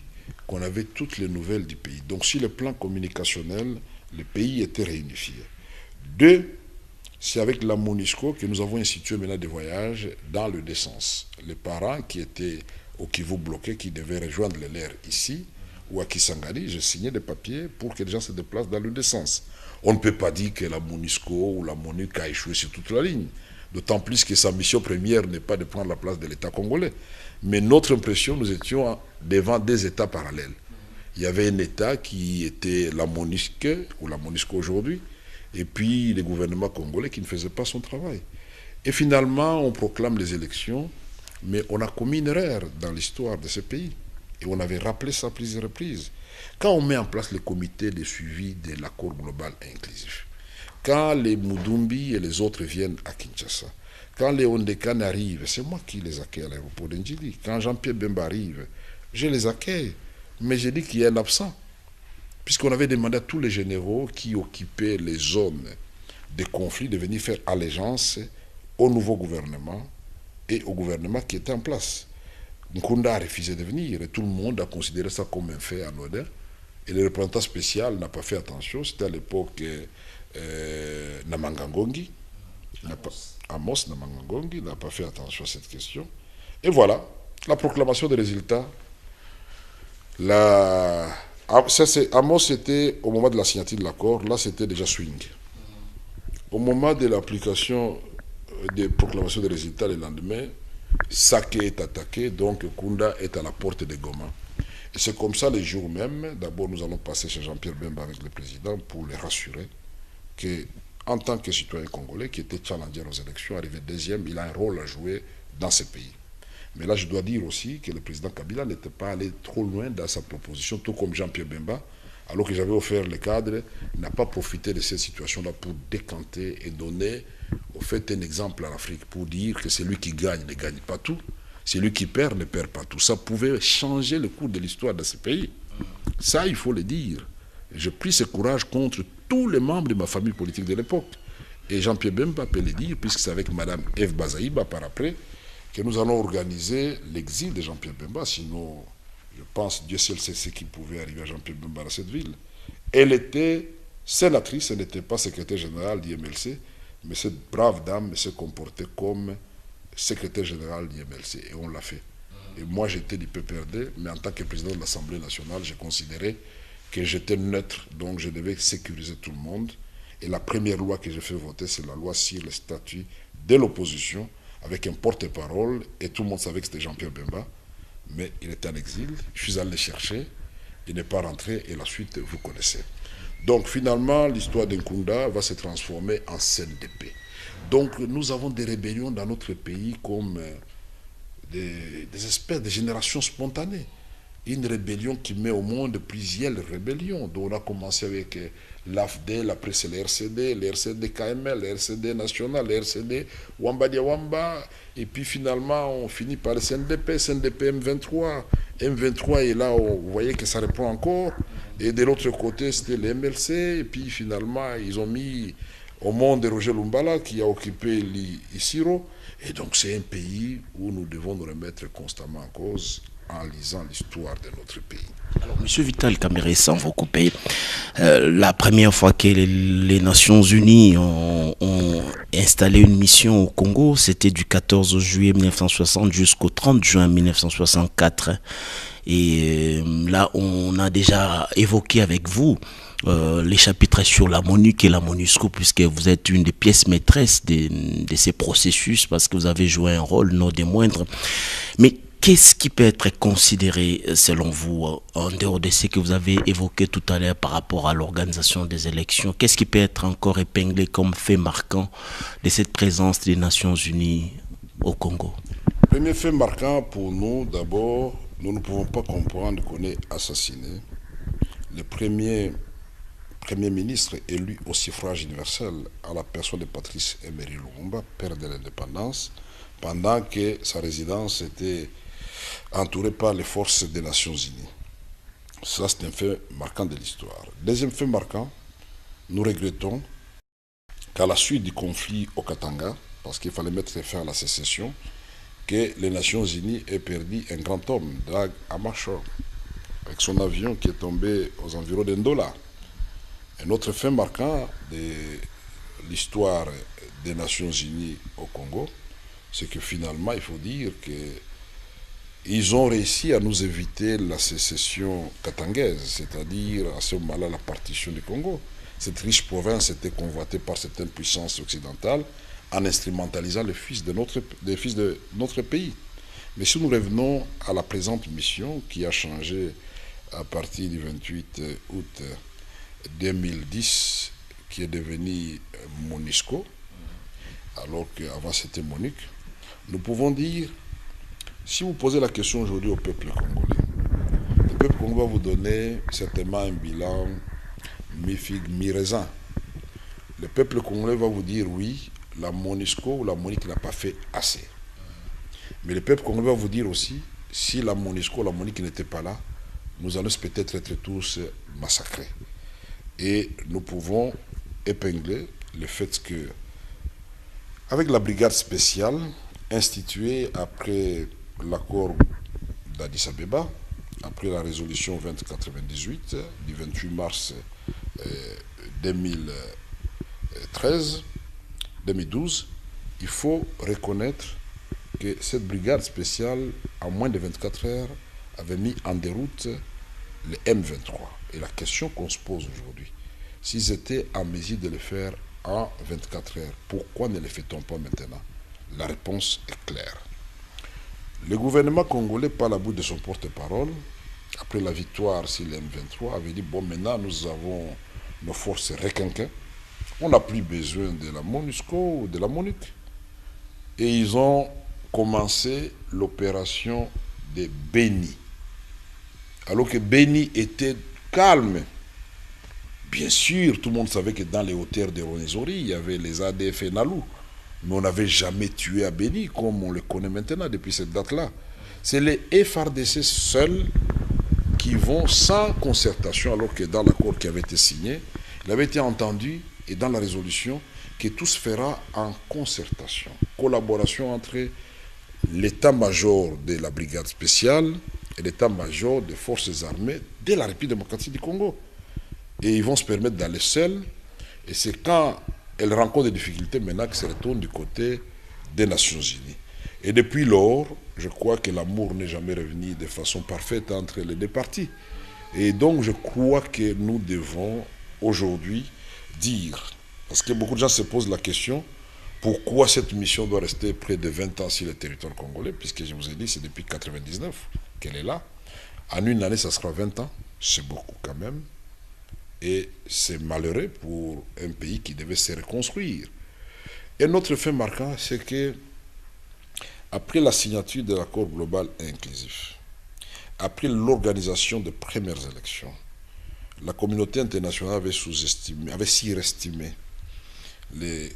qu'on avait toutes les nouvelles du pays. Donc sur le plan communicationnel, le pays était réunifié. 2, c'est avec la MONUSCO que nous avons institué maintenant des voyages dans le décence. Les parents qui étaient au Kivu bloqués, qui devaient rejoindre les leurs ici, ou à Kisangani, j'ai signé des papiers pour que les gens se déplacent dans le décence. On ne peut pas dire que la MONUSCO ou la MONUC a échoué sur toute la ligne. D'autant plus que sa mission première n'est pas de prendre la place de l'État congolais. Mais notre impression, nous étions devant des États parallèles. Il y avait un État qui était la MONUSC, ou la MONUSCO aujourd'hui, et puis le gouvernement congolais qui ne faisait pas son travail. Et finalement, on proclame les élections, mais on a commis une erreur dans l'histoire de ce pays. Et on avait rappelé ça à plusieurs reprises. Quand on met en place le comité de suivi de l'accord global inclusif, quand les Mudumbi et les autres viennent à Kinshasa, quand les Ondekan arrivent, c'est moi qui les accueille à l'aéroport d'Ndjili. Quand Jean-Pierre Bemba arrive, je les accueille. Mais j'ai dit qu'il y a un absent. Puisqu'on avait demandé à tous les généraux qui occupaient les zones de conflit de venir faire allégeance au nouveau gouvernement et au gouvernement qui était en place. Nkunda a refusé de venir et tout le monde a considéré ça comme un fait anodin. Et le représentant spécial n'a pas fait attention. C'était à l'époque Namangangongi. Amos Namangangongi n'a pas fait attention à cette question. Et voilà, la proclamation des résultats. Amos, c'était au moment de la signature de l'accord. Là, c'était déjà swing. Au moment de l'application des proclamations des résultats le lendemain, Saké est attaqué, donc Kunda est à la porte de Goma. Et c'est comme ça, les jours même, d'abord nous allons passer chez Jean-Pierre Bemba avec le président pour les rassurer qu'en tant que citoyen congolais qui était challenger aux élections, arrivé deuxième, il a un rôle à jouer dans ce pays. Mais là, je dois dire aussi que le président Kabila n'était pas allé trop loin dans sa proposition, tout comme Jean-Pierre Bemba, alors que j'avais offert le cadre, n'a pas profité de cette situation-là pour décanter et donner, au fait, un exemple à l'Afrique, pour dire que celui qui gagne ne gagne pas tout, celui qui perd ne perd pas tout. Ça pouvait changer le cours de l'histoire de ce pays. Ça, il faut le dire. J'ai pris ce courage contre tous les membres de ma famille politique de l'époque. Et Jean-Pierre Bemba peut le dire, puisque c'est avec Mme Eve Bazaïba par après, que nous allons organiser l'exil de Jean-Pierre Bemba. Sinon, je pense, Dieu seul sait ce qui pouvait arriver à Jean-Pierre Bemba dans cette ville. Elle était sénatrice, elle n'était pas secrétaire générale d'IMLC, mais cette brave dame se comportait comme secrétaire général d'IMLC, et on l'a fait. Et moi, j'étais du PPRD, mais en tant que président de l'Assemblée nationale, j'ai considéré que j'étais neutre, donc je devais sécuriser tout le monde. Et la première loi que j'ai fait voter, c'est la loi sur le statut de l'opposition, avec un porte-parole, et tout le monde savait que c'était Jean-Pierre Bemba, mais il était en exil. Je suis allé le chercher, il n'est pas rentré, et la suite, vous connaissez. Donc finalement, l'histoire d'Nkunda va se transformer en scène de paix. Donc nous avons des rébellions dans notre pays comme des espèces de générations spontanées. Une rébellion qui met au monde plusieurs rébellions. Donc on a commencé avec l'AFDEL, après c'est le RCD KML, le RCD National, le RCD Wamba Diawamba, et puis finalement on finit par le CNDP M23. M23 est là, vous voyez que ça reprend encore. Et de l'autre côté c'était le MLC, et puis finalement ils ont mis au monde de Roger Lumbala qui a occupé l'Isiro. Et donc c'est un pays où nous devons nous remettre constamment en cause en lisant l'histoire de notre pays. Alors, M. Vital Kamerhe, sans vous couper, la première fois que les Nations Unies ont installé une mission au Congo, c'était du 14 juillet 1960 jusqu'au 30 juin 1964. Et là, on a déjà évoqué avec vous les chapitres sur la MONUC et la MONUSCO, puisque vous êtes une des pièces maîtresses de ces processus, parce que vous avez joué un rôle non des moindres. Mais qu'est-ce qui peut être considéré, selon vous, en dehors de ce que vous avez évoqué tout à l'heure par rapport à l'organisation des élections? Qu'est-ce qui peut être encore épinglé comme fait marquant de cette présence des Nations Unies au Congo? Premier fait marquant pour nous, d'abord, nous ne pouvons pas comprendre qu'on ait assassiné le premier ministre élu au suffrage universel à la personne de Patrice Emery Lumumba, père de l'indépendance, pendant que sa résidence était entourée par les forces des Nations Unies. Ça, c'est un fait marquant de l'histoire. Deuxième fait marquant, nous regrettons qu'à la suite du conflit au Katanga, parce qu'il fallait mettre fin à la sécession, que les Nations Unies aient perdu un grand homme, Dag Hammarskjöld, avec son avion qui est tombé aux environs d'Ndola. Un autre fait marquant de l'histoire des Nations Unies au Congo, c'est que finalement, il faut dire qu'ils ont réussi à nous éviter la sécession katangaise, c'est-à-dire à ce moment-là la partition du Congo. Cette riche province était convoitée par certaines puissances occidentales en instrumentalisant les fils de notre pays. Mais si nous revenons à la présente mission qui a changé à partir du 28 août 2010, qui est devenu MONUSCO, alors qu'avant c'était MONUC, nous pouvons dire, si vous posez la question aujourd'hui au peuple congolais, le peuple congolais va vous donner certainement un bilan mi-figue, mi-raisin. Le peuple congolais va vous dire oui, la MONUSCO ou la MONUC n'a pas fait assez. Mais le peuple congolais va vous dire aussi, si la MONUSCO ou la MONUC n'était pas là, nous allons peut-être être tous massacrés. Et nous pouvons épingler le fait que, avec la brigade spéciale instituée après l'accord d'Addis Abeba, après la résolution 2098 du 28 mars 2012, il faut reconnaître que cette brigade spéciale, en moins de 24 heures, avait mis en déroute le M23. Et la question qu'on se pose aujourd'hui, s'ils étaient en mesure de le faire en 24 heures, pourquoi ne le fait-on pas maintenant? La réponse est claire. Le gouvernement congolais, par la bouche de son porte-parole, après la victoire sur le M23, avait dit, bon, maintenant nous avons nos forces requinquées, on n'a plus besoin de la MONUSCO ou de la MONUC. Et ils ont commencé l'opération de Beni. Alors que Beni était calme. Bien sûr, tout le monde savait que dans les hauteurs de Rwenzori, il y avait les ADF et Nalou. Mais on n'avait jamais tué à Beni, comme on le connaît maintenant depuis cette date-là. C'est les FRDC seuls qui vont sans concertation, alors que dans l'accord qui avait été signé, il avait été entendu, et dans la résolution, que tout se fera en concertation. Collaboration entre l'état-major de la brigade spéciale et l'état-major des forces armées de la République démocratique du Congo. Et ils vont se permettre d'aller seuls. Et c'est quand elles rencontrent des difficultés maintenant qu'elles se retournent du côté des Nations Unies. Et depuis lors, je crois que l'amour n'est jamais revenu de façon parfaite entre les deux parties. Et donc je crois que nous devons aujourd'hui dire, parce que beaucoup de gens se posent la question, pourquoi cette mission doit rester près de 20 ans sur le territoire congolais, puisque je vous ai dit, c'est depuis 1999 qu'elle est là. En une année, ça sera 20 ans, c'est beaucoup quand même. Et c'est malheureux pour un pays qui devait se reconstruire. Et notre fait marquant, c'est que, après la signature de l'accord global et inclusif, après l'organisation des premières élections, la communauté internationale avait surestimé les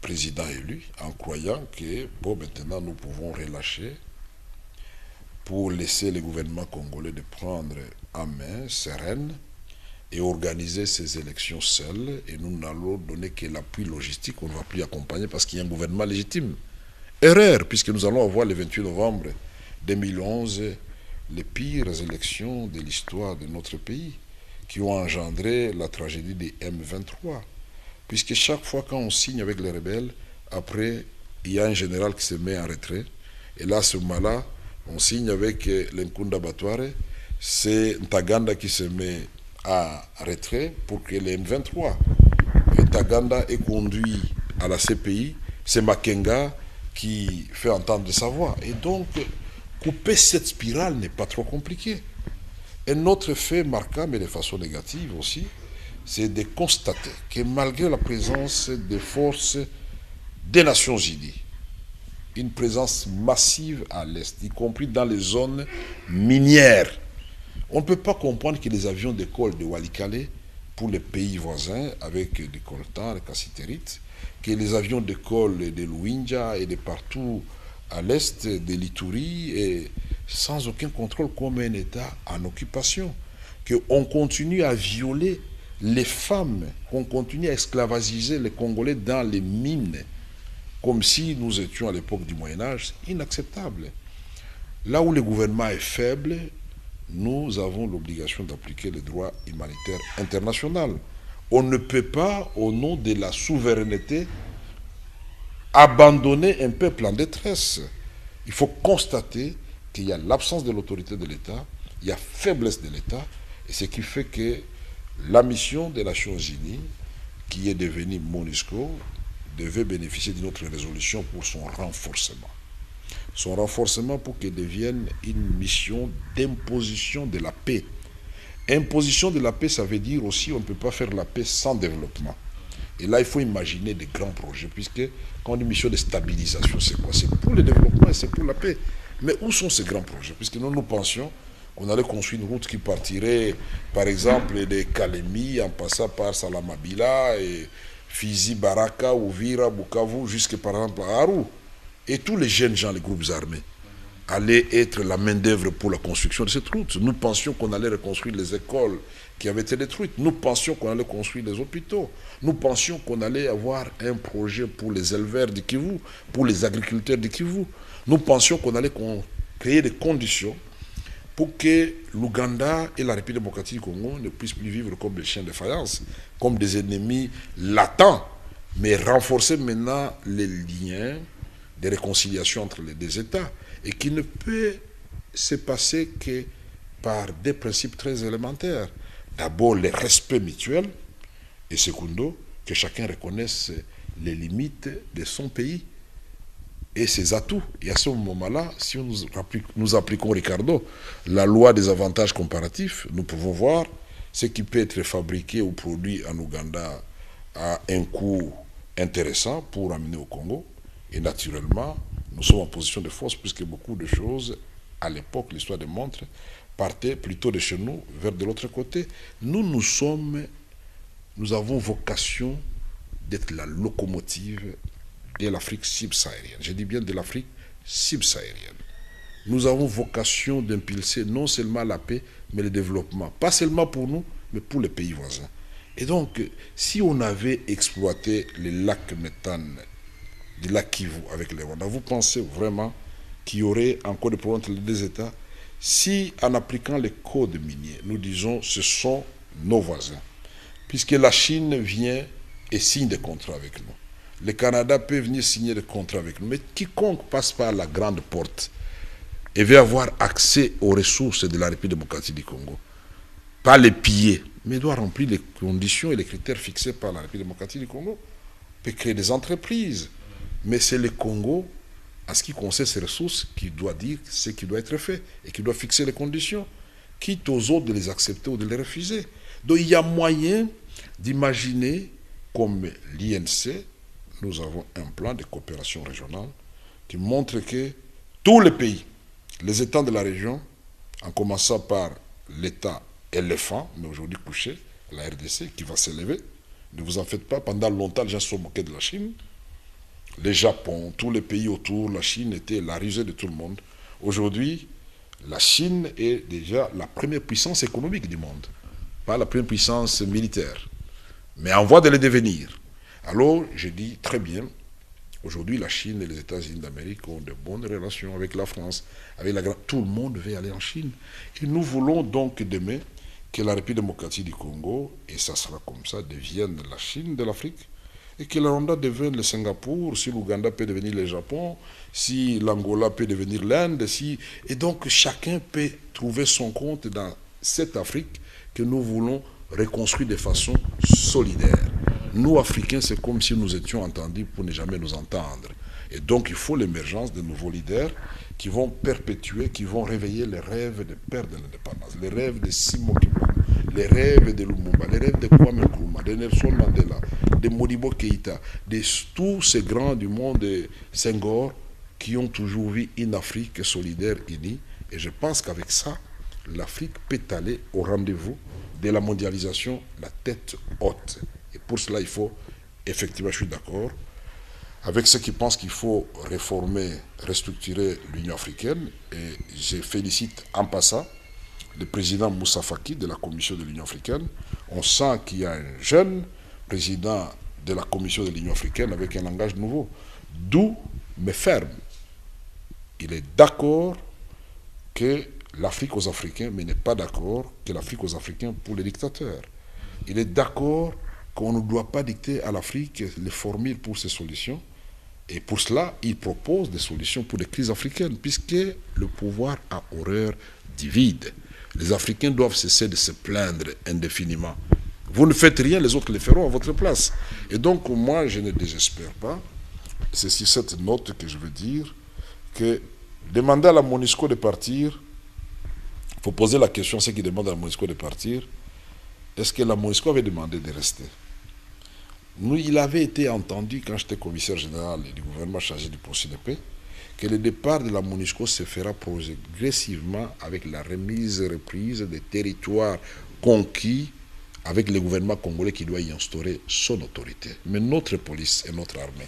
présidents élus en croyant que, bon, maintenant nous pouvons relâcher pour laisser le gouvernement congolais de prendre en main sereine et organiser ces élections seules, et nous n'allons donner que l'appui logistique, on ne va plus accompagner parce qu'il y a un gouvernement légitime. Erreur, puisque nous allons avoir le 28 novembre 2011 les pires élections de l'histoire de notre pays, qui ont engendré la tragédie des M23. Puisque chaque fois qu'on signe avec les rebelles, après, il y a un général qui se met en retrait, et là, à ce moment-là, on signe avec l'Nkunda Batouare, c'est Ntaganda qui se met à retrait pour que les M23. Et Ntaganda est conduit à la CPI, c'est Makenga qui fait entendre sa voix. Et donc, couper cette spirale n'est pas trop compliqué. Un autre fait marquant, mais de façon négative aussi, c'est de constater que malgré la présence des forces des Nations Unies, une présence massive à l'Est, y compris dans les zones minières, on ne peut pas comprendre que les avions d'école de Walikale pour les pays voisins, avec des coltans, des cassitérites, que les avions d'école de Luinja et de partout à l'est de l'Ituri, et sans aucun contrôle comme un État en occupation, qu'on continue à violer les femmes, qu'on continue à esclavagiser les Congolais dans les mines, comme si nous étions à l'époque du Moyen-Âge, c'est inacceptable. Là où le gouvernement est faible, nous avons l'obligation d'appliquer le droit humanitaire international. On ne peut pas, au nom de la souveraineté, abandonner un peuple en détresse. Il faut constater qu'il y a l'absence de l'autorité de l'État, il y a faiblesse de l'État, et ce qui fait que la mission des Nations Unies, qui est devenue MONUSCO, devait bénéficier d'une autre résolution pour son renforcement. Son renforcement pour qu'elle devienne une mission d'imposition de la paix. Imposition de la paix, ça veut dire aussi on ne peut pas faire la paix sans développement. Et là, il faut imaginer des grands projets, puisque quand on dit mission de stabilisation, c'est quoi? C'est pour le développement et c'est pour la paix. Mais où sont ces grands projets? Puisque nous pensions qu'on allait construire une route qui partirait, par exemple, de Kalemi, en passant par Salamabila, et Fizi, Baraka, Ouvira, Bukavu, jusqu'à par exemple à Aru. Et tous les jeunes gens, les groupes armés, allaient être la main-d'œuvre pour la construction de cette route. Nous pensions qu'on allait reconstruire les écoles qui avaient été détruites. Nous pensions qu'on allait construire les hôpitaux. Nous pensions qu'on allait avoir un projet pour les éleveurs du Kivu, pour les agriculteurs du Kivu. Nous pensions qu'on allait créer des conditions pour que l'Ouganda et la République démocratique du Congo ne puissent plus vivre comme des chiens de faïence, comme des ennemis latents, mais renforcer maintenant les liens de réconciliation entre les deux États, et qui ne peut se passer que par des principes très élémentaires. D'abord, le respect mutuel, et secondo, que chacun reconnaisse les limites de son pays et ses atouts. Et à ce moment-là, si nous appliquons, Ricardo, la loi des avantages comparatifs, nous pouvons voir ce qui peut être fabriqué ou produit en Ouganda à un coût intéressant pour amener au Congo. Et naturellement, nous sommes en position de force puisque beaucoup de choses, à l'époque, l'histoire démontre, partaient plutôt de chez nous vers de l'autre côté. Nous avons vocation d'être la locomotive de l'Afrique subsaharienne. Je dis bien de l'Afrique subsaharienne. Nous avons vocation d'impulser non seulement la paix, mais le développement. Pas seulement pour nous, mais pour les pays voisins. Et donc, si on avait exploité les lacs méthane du lac Kivu avec les Rwandais, vous pensez vraiment qu'il y aurait encore des problèmes entre les deux États si, en appliquant les codes miniers, nous disons ce sont nos voisins, puisque la Chine vient et signe des contrats avec nous. Le Canada peut venir signer des contrats avec nous, mais quiconque passe par la grande porte et veut avoir accès aux ressources de la République démocratique du Congo, pas les piller, mais doit remplir les conditions et les critères fixés par la République démocratique du Congo, peut créer des entreprises. Mais c'est le Congo, en ce qui concerne ces ressources, qui doit dire ce qui doit être fait et qui doit fixer les conditions, quitte aux autres de les accepter ou de les refuser. Donc il y a moyen d'imaginer, comme l'INC, nous avons un plan de coopération régionale qui montre que tous les pays, les États de la région, en commençant par l'État éléphant, mais aujourd'hui couché, la RDC, qui va s'élever, ne vous en faites pas, pendant longtemps les gens se sont moqués de la Chine, le Japon, tous les pays autour, la Chine était la risée de tout le monde. Aujourd'hui, la Chine est déjà la première puissance économique du monde, pas la première puissance militaire, mais en voie de le devenir. Alors, je dis très bien, aujourd'hui, la Chine et les États-Unis d'Amérique ont de bonnes relations avec la France, avec la grande... Tout le monde veut aller en Chine. Et nous voulons donc demain que la République démocratique du Congo, et ça sera comme ça, devienne la Chine de l'Afrique, et que le Rwanda devienne le Singapour, si l'Ouganda peut devenir le Japon, si l'Angola peut devenir l'Inde, et donc chacun peut trouver son compte dans cette Afrique que nous voulons reconstruire de façon solidaire. Nous, Africains, c'est comme si nous étions entendus pour ne jamais nous entendre. Et donc, il faut l'émergence de nouveaux leaders qui vont perpétuer, qui vont réveiller les rêves des pères de l'indépendance, les rêves de Simon Kimba, les rêves de Lumumba, les rêves de Kwame Nkrumah, de Nelson Mandela, de Modibo Keïta, de tous ces grands du monde, de Senghor, qui ont toujours vu une Afrique solidaire unie. Et je pense qu'avec ça, l'Afrique peut aller au rendez-vous de la mondialisation, la tête haute. Et pour cela, il faut, effectivement, je suis d'accord, avec ceux qui pensent qu'il faut réformer, restructurer l'Union africaine, et je félicite en passant le président Moussa Faki de la Commission de l'Union africaine. On sent qu'il y a un jeune président de la Commission de l'Union africaine avec un langage nouveau, doux mais ferme. Il est d'accord que l'Afrique aux Africains, mais n'est pas d'accord que l'Afrique aux Africains pour les dictateurs. Il est d'accord qu'on ne doit pas dicter à l'Afrique les formules pour ses solutions. Et pour cela, il propose des solutions pour les crises africaines, puisque le pouvoir a horreur du vide. Les Africains doivent cesser de se plaindre indéfiniment. Vous ne faites rien, les autres le feront à votre place. Et donc, moi, je ne désespère pas. C'est sur cette note que je veux dire que demander à la MONUSCO de partir, il faut poser la question à ceux qui demandent à la MONUSCO de partir, est-ce que la MONUSCO avait demandé de rester? Nous, il avait été entendu, quand j'étais commissaire général du gouvernement chargé du procès de paix, que le départ de la MONUSCO se fera progressivement avec la reprise des territoires conquis, avec le gouvernement congolais qui doit y instaurer son autorité. Mais notre police et notre armée,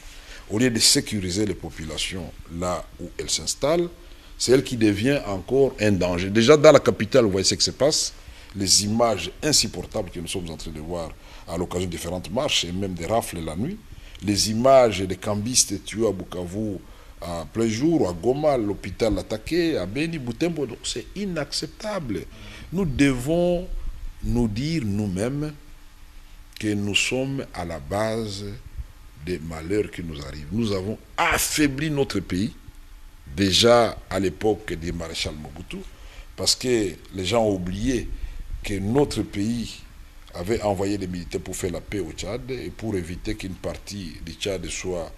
au lieu de sécuriser les populations là où elles s'installent, c'est elle qui devient encore un danger. Déjà dans la capitale, vous voyez ce qui se passe, les images insupportables que nous sommes en train de voir à l'occasion de différentes marches et même des rafles la nuit, les images des cambistes tués à Bukavu à plein jour, à Goma, l'hôpital attaqué, à Beni, Butembo, donc c'est inacceptable. Nous devons nous dire nous-mêmes que nous sommes à la base des malheurs qui nous arrivent. Nous avons affaibli notre pays, déjà à l'époque du maréchal Mobutu, parce que les gens ont oublié que notre pays avait envoyé des militaires pour faire la paix au Tchad et pour éviter qu'une partie du Tchad soit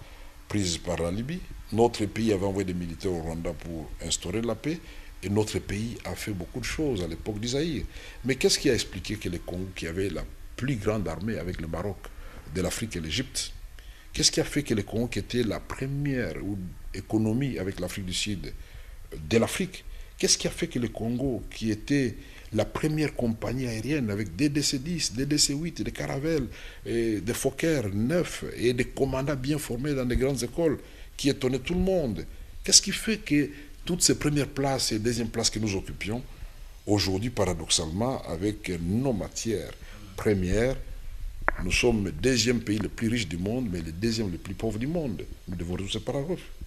prise par la Libye. Notre pays avait envoyé des militaires au Rwanda pour instaurer la paix et notre pays a fait beaucoup de choses à l'époque d'Isaïe. Mais qu'est-ce qui a expliqué que le Congo, qui avait la plus grande armée avec le Maroc, de l'Afrique et l'Égypte, qu'est-ce qui a fait que le Congo, qui était la première économie avec l'Afrique du Sud de l'Afrique, qu'est-ce qui a fait que le Congo, qui était la première compagnie aérienne avec des DC-10, des DC-8, des Caravelles, et des Fokker 9 et des commandants bien formés dans des grandes écoles qui étonnaient tout le monde. Qu'est-ce qui fait que toutes ces premières places et deuxièmes places que nous occupions, aujourd'hui, paradoxalement, avec nos matières premières, nous sommes le deuxième pays le plus riche du monde, mais le deuxième le plus pauvre du monde. Nous devons résoudre ce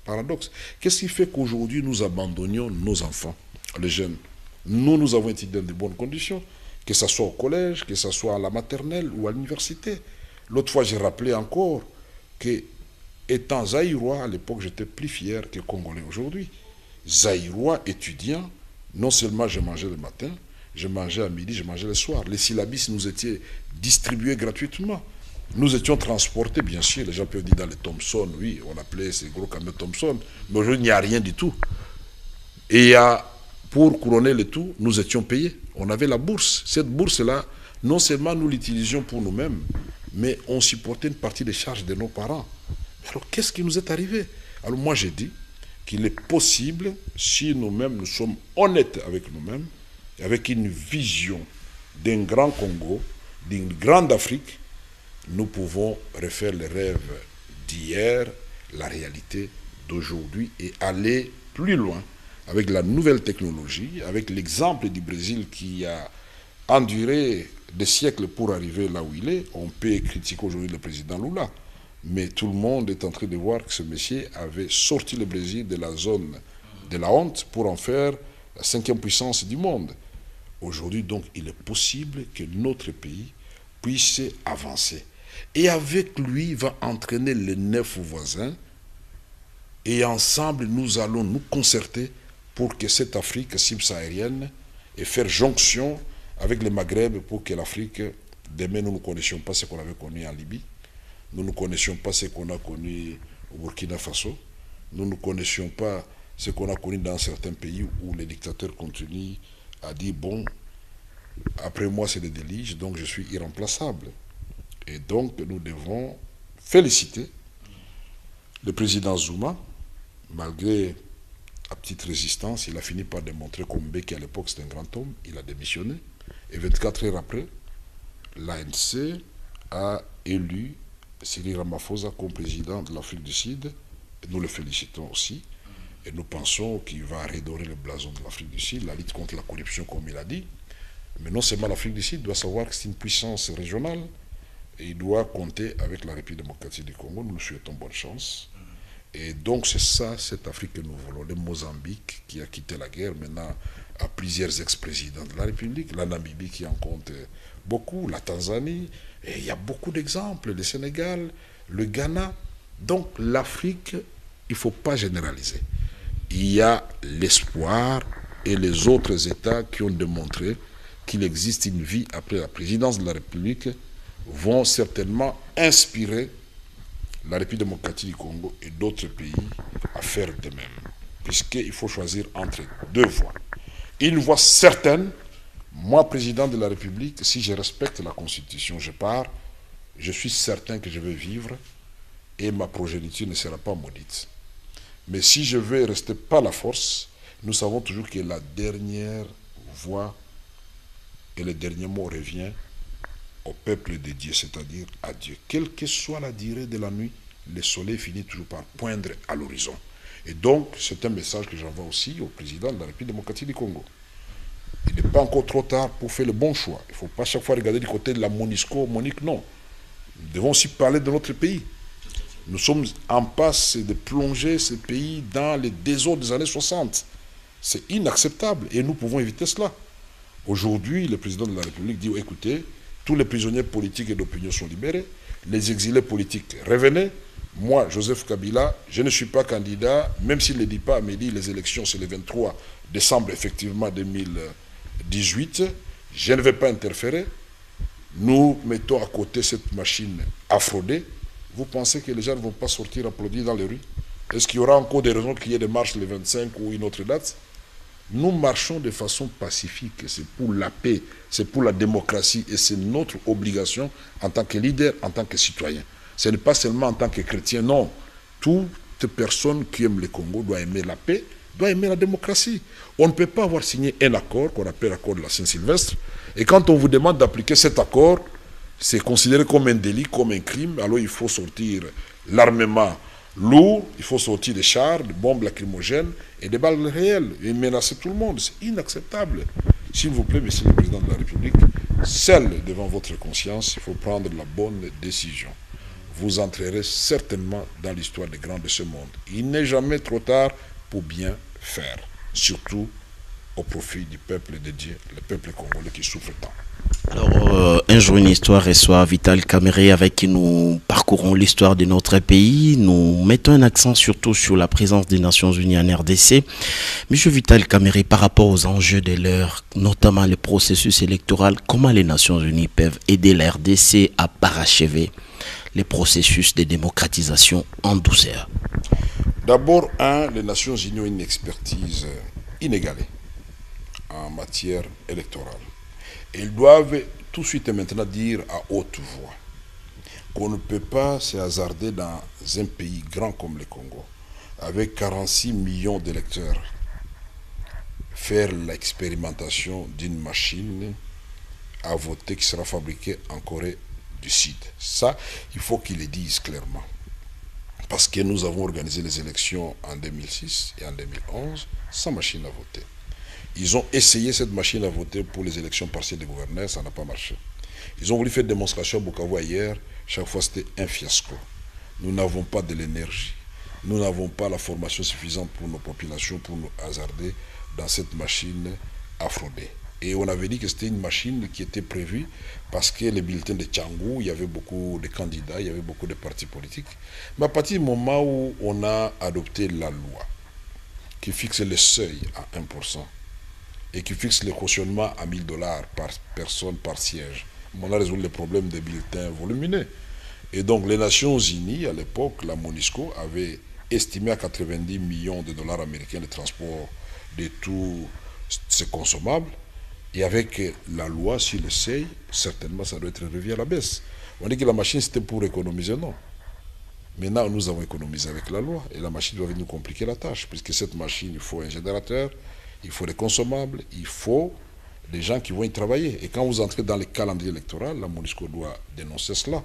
paradoxe. Qu'est-ce qui fait qu'aujourd'hui, nous abandonnions nos enfants, les jeunes? Nous avons été dans de bonnes conditions, que ce soit au collège, que ce soit à la maternelle ou à l'université. L'autre fois, j'ai rappelé encore que, étant zaïrois, à l'époque, j'étais plus fier que congolais aujourd'hui. Zaïrois, étudiant, non seulement je mangeais le matin, je mangeais à midi, je mangeais le soir. Les syllabus nous étaient distribués gratuitement. Nous étions transportés, bien sûr, les gens peuvent dire dans les Thompson, oui, on appelait ces gros camions Thompson, mais aujourd'hui, il n'y a rien du tout. Et pour couronner le tout, nous étions payés. On avait la bourse. Cette bourse-là, non seulement nous l'utilisions pour nous-mêmes, mais on supportait une partie des charges de nos parents. Alors, qu'est-ce qui nous est arrivé? Alors, moi, j'ai dit qu'il est possible, si nous-mêmes nous sommes honnêtes avec nous-mêmes, avec une vision d'un grand Congo, d'une grande Afrique, nous pouvons refaire les rêves d'hier, la réalité d'aujourd'hui et aller plus loin avec la nouvelle technologie, avec l'exemple du Brésil qui a enduré des siècles pour arriver là où il est. On peut critiquer aujourd'hui le président Lula, mais tout le monde est en train de voir que ce monsieur avait sorti le Brésil de la zone de la honte pour en faire la 5e puissance du monde. Aujourd'hui, donc, il est possible que notre pays puisse avancer. Et avec lui, il va entraîner les 9 voisins. Et ensemble, nous allons nous concerter pour que cette Afrique subsaharienne et faire jonction avec le Maghreb pour que l'Afrique, demain, nous ne connaissions pas ce qu'on avait connu en Libye. Nous ne connaissions pas ce qu'on a connu au Burkina Faso. Nous ne connaissions pas ce qu'on a connu dans certains pays où les dictateurs continuent à dire, bon, après moi c'est le délige, donc je suis irremplaçable. Et donc nous devons féliciter le président Zuma, malgré la petite résistance, il a fini par démontrer qu'à l'époque c'était un grand homme, il a démissionné. Et 24 heures après, l'ANC a élu Cyril Ramaphosa comme président de l'Afrique du Sud. Et nous le félicitons aussi. Et nous pensons qu'il va redorer le blason de l'Afrique du Sud, la lutte contre la corruption, comme il a dit. Mais non seulement l'Afrique du Sud doit savoir que c'est une puissance régionale et il doit compter avec la République démocratique du Congo. Nous lui souhaitons bonne chance. Et donc c'est ça, cette Afrique que nous voulons. Le Mozambique qui a quitté la guerre maintenant a plusieurs ex-présidents de la République. La Namibie qui en compte beaucoup, la Tanzanie. Et il y a beaucoup d'exemples, le Sénégal, le Ghana. Donc l'Afrique, il ne faut pas généraliser. Il y a l'espoir et les autres États qui ont démontré qu'il existe une vie après la présidence de la République vont certainement inspirer la République démocratique du Congo et d'autres pays à faire de même. Puisqu'il faut choisir entre deux voies. Une voie certaine, moi, président de la République, si je respecte la Constitution, je pars, je suis certain que je vais vivre et ma progéniture ne sera pas maudite. Mais si je veux rester par la force, nous savons toujours que la dernière voix et le dernier mot revient au peuple de Dieu, c'est-à-dire à Dieu. Quelle que soit la durée de la nuit, le soleil finit toujours par poindre à l'horizon. Et donc, c'est un message que j'envoie aussi au président de la République démocratique du Congo. Il n'est pas encore trop tard pour faire le bon choix. Il ne faut pas chaque fois regarder du côté de la Monisco, Monique, non. Nous devons aussi parler de notre pays. Nous sommes en passe de plonger ce pays dans les désordres des années 60. C'est inacceptable et nous pouvons éviter cela. Aujourd'hui, le président de la République dit, écoutez, tous les prisonniers politiques et d'opinion sont libérés, les exilés politiques, revenez. Moi, Joseph Kabila, je ne suis pas candidat, même s'il ne le dit pas, mais il dit les élections, c'est le 23 décembre, effectivement, 2018. Je ne vais pas interférer. Nous mettons à côté cette machine à frauder. Vous pensez que les gens ne vont pas sortir applaudir dans les rues? Est-ce qu'il y aura encore des raisons qu'il y ait des marches le 25 ou une autre date? Nous marchons de façon pacifique, c'est pour la paix, c'est pour la démocratie et c'est notre obligation en tant que leader, en tant que citoyen. Ce n'est pas seulement en tant que chrétien, non. Toute personne qui aime le Congo doit aimer la paix, doit aimer la démocratie. On ne peut pas avoir signé un accord qu'on appelle l'accord de la Saint-Sylvestre et quand on vous demande d'appliquer cet accord, c'est considéré comme un délit, comme un crime, alors il faut sortir l'armement lourd, il faut sortir des chars, des bombes lacrymogènes et des balles réelles et menacer tout le monde. C'est inacceptable. S'il vous plaît, Monsieur le Président de la République, seul devant votre conscience, il faut prendre la bonne décision. Vous entrerez certainement dans l'histoire des grands de ce monde. Il n'est jamais trop tard pour bien faire, surtout au profit du peuple de Dieu, le peuple congolais qui souffre tant. Alors, un jour, une histoire reçoit Vital Kamerhe avec qui nous parcourons l'histoire de notre pays. Nous mettons un accent surtout sur la présence des Nations Unies en RDC. Monsieur Vital Kamerhe, par rapport aux enjeux de l'heure, notamment le processus électoral, comment les Nations Unies peuvent aider la RDC à parachever les processus de démocratisation en douceur? D'abord, les Nations Unies ont une expertise inégalée en matière électorale. Ils doivent tout de suite et maintenant dire à haute voix qu'on ne peut pas se hasarder dans un pays grand comme le Congo, avec 46 millions d'électeurs, faire l'expérimentation d'une machine à voter qui sera fabriquée en Corée du Sud. Ça, il faut qu'ils le disent clairement. Parce que nous avons organisé les élections en 2006 et en 2011 sans machine à voter. Ils ont essayé cette machine à voter pour les élections partielles des gouverneurs, ça n'a pas marché. Ils ont voulu faire une démonstration à Bukavu hier, chaque fois c'était un fiasco. Nous n'avons pas de l'énergie, nous n'avons pas la formation suffisante pour nos populations, pour nous hasarder dans cette machine à frauder. Et on avait dit que c'était une machine qui était prévue parce que les bulletins de Tchangou, il y avait beaucoup de candidats, il y avait beaucoup de partis politiques. Mais à partir du moment où on a adopté la loi qui fixe le seuil à 1% et qui fixe le cautionnement à 1 000 $ par personne, par siège, on a résolu le problème des bulletins volumineux. Et donc les Nations Unies, à l'époque, la MONUSCO, avait estimé à 90 millions de dollars américains le transport de tous ces consommables. Et avec la loi sur le seuil, certainement ça doit être revu à la baisse. On dit que la machine c'était pour économiser, non. Maintenant, nous avons économisé avec la loi et la machine doit venir nous compliquer la tâche, puisque cette machine, il faut un générateur, il faut des consommables, il faut des gens qui vont y travailler. Et quand vous entrez dans le calendrier électoral, la MONUSCO doit dénoncer cela.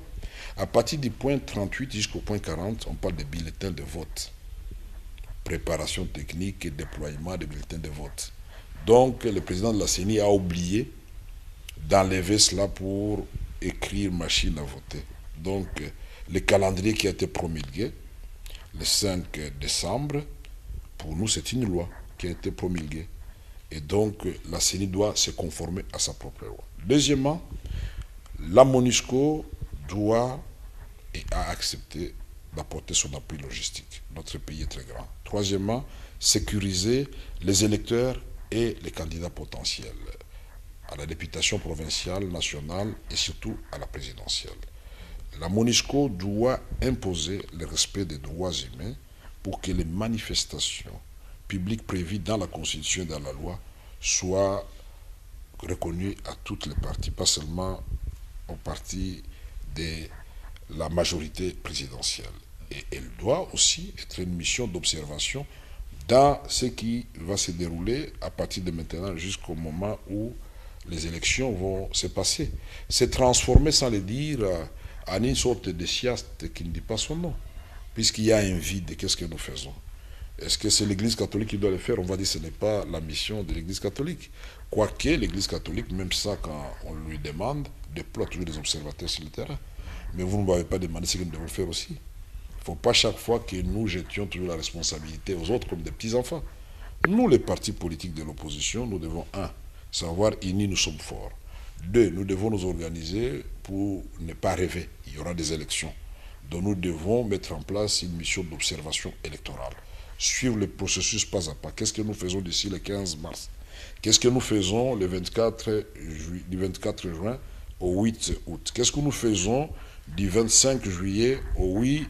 À partir du point 38 jusqu'au point 40, on parle des bulletins de vote. Préparation technique et déploiement des bulletins de vote. Donc, le président de la CENI a oublié d'enlever cela pour écrire machine à voter. Donc, le calendrier qui a été promulgué le 5 décembre, pour nous, c'est une loi qui a été promulguée. Et donc, la CENI doit se conformer à sa propre loi. Deuxièmement, la MONUSCO doit et a accepté d'apporter son appui logistique. Notre pays est très grand. Troisièmement, sécuriser les électeurs et les candidats potentiels à la députation provinciale, nationale et surtout à la présidentielle. La MONUSCO doit imposer le respect des droits humains pour que les manifestations publiques prévues dans la Constitution et dans la loi soient reconnues à toutes les parties, pas seulement aux partis de la majorité présidentielle. Et elle doit aussi être une mission d'observation dans ce qui va se dérouler à partir de maintenant jusqu'au moment où les élections vont se passer. C'est transformé, sans le dire, en une sorte de siaste qui ne dit pas son nom. Puisqu'il y a un vide, qu'est-ce que nous faisons? Est-ce que c'est l'Église catholique qui doit le faire? On va dire que ce n'est pas la mission de l'Église catholique. Quoique l'Église catholique, même ça, quand on lui demande, déploie toujours des observateurs sur le terrain. Mais vous ne m'avez pas demandé ce que nous devons faire aussi. Il ne faut pas chaque fois que nous jetions toujours la responsabilité aux autres comme des petits-enfants. Nous, les partis politiques de l'opposition, nous devons, savoir unis, nous sommes forts. 2, nous devons nous organiser pour ne pas rêver. Il y aura des élections. Donc nous devons mettre en place une mission d'observation électorale. Suivre le processus pas à pas. Qu'est-ce que nous faisons d'ici le 15 mars? Qu'est-ce que nous faisons du 24 juin au 8 août? Qu'est-ce que nous faisons du 25 juillet au 8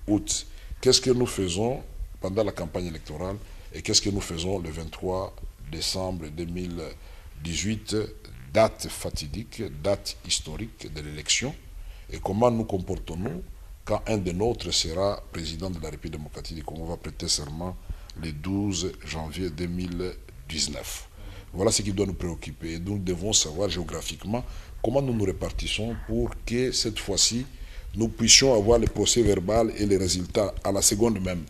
août? Qu'est-ce que nous faisons pendant la campagne électorale? Et qu'est-ce que nous faisons le 23 décembre 2018, date fatidique, date historique de l'élection? Et comment nous comportons-nous quand un de nôtres sera président de la République démocratique du Congo, va prêter serment le 12 janvier 2019. Voilà ce qui doit nous préoccuper. Et nous devons savoir géographiquement comment nous nous répartissons pour que cette fois-ci, nous puissions avoir le procès verbal et les résultats à la seconde même,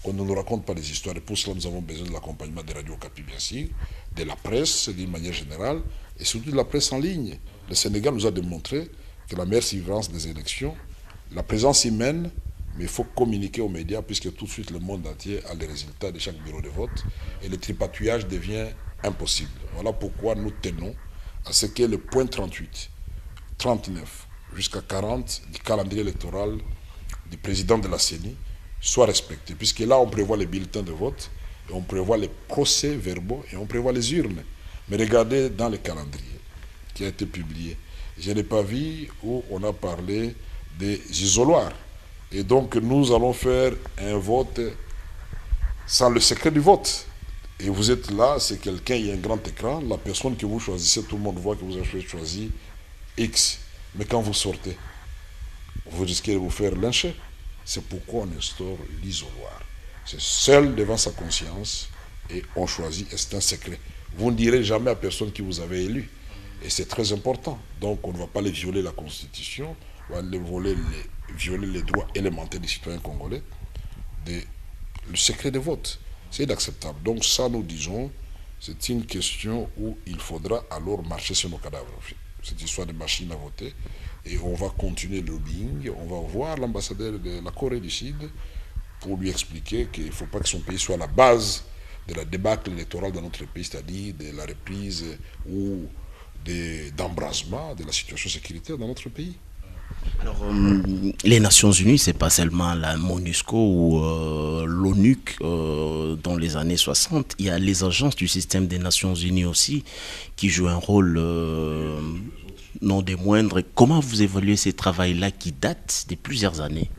qu'on ne nous raconte pas des histoires. Et pour cela, nous avons besoin de l'accompagnement des radios Okapi, bien sûr, de la presse d'une manière générale, et surtout de la presse en ligne. Le Sénégal nous a démontré que la meilleure surveillance des élections, la présence humaine, mais il faut communiquer aux médias puisque tout de suite le monde entier a les résultats de chaque bureau de vote et le tripatouillage devient impossible. Voilà pourquoi nous tenons à ce que le point 38, 39 jusqu'à 40 du calendrier électoral du président de la CENI soit respecté. Puisque là, on prévoit les bulletins de vote, et on prévoit les procès-verbaux et on prévoit les urnes. Mais regardez dans le calendrier qui a été publié. Je n'ai pas vu où on a parlé des isoloirs. Et donc, nous allons faire un vote sans le secret du vote. Et vous êtes là, c'est quelqu'un, il y a un grand écran, la personne que vous choisissez, tout le monde voit que vous avez choisi X. Mais quand vous sortez, vous risquez de vous faire lyncher. C'est pourquoi on instaure l'isoloir. C'est seul devant sa conscience et on choisit, et c'est un secret. Vous ne direz jamais à personne qui vous avez élu. Et c'est très important. Donc on ne va pas les violer la Constitution, on va violer les droits élémentaires des citoyens congolais, le secret des votes. C'est inacceptable. Donc ça, nous disons, c'est une question où il faudra alors marcher sur nos cadavres. Cette histoire de machine à voter. Et on va continuer le lobbying. On va voir l'ambassadeur de la Corée du Sud pour lui expliquer qu'il ne faut pas que son pays soit la base de la débâcle électorale dans notre pays, c'est-à-dire de la reprise ou d'embrasement de la situation sécuritaire dans notre pays. Alors, les Nations Unies, c'est pas seulement la MONUSCO ou l'ONU dans les années 60. Il y a les agences du système des Nations Unies aussi qui jouent un rôle non des moindres. Comment vous évaluez ce travail-là qui date de plusieurs années?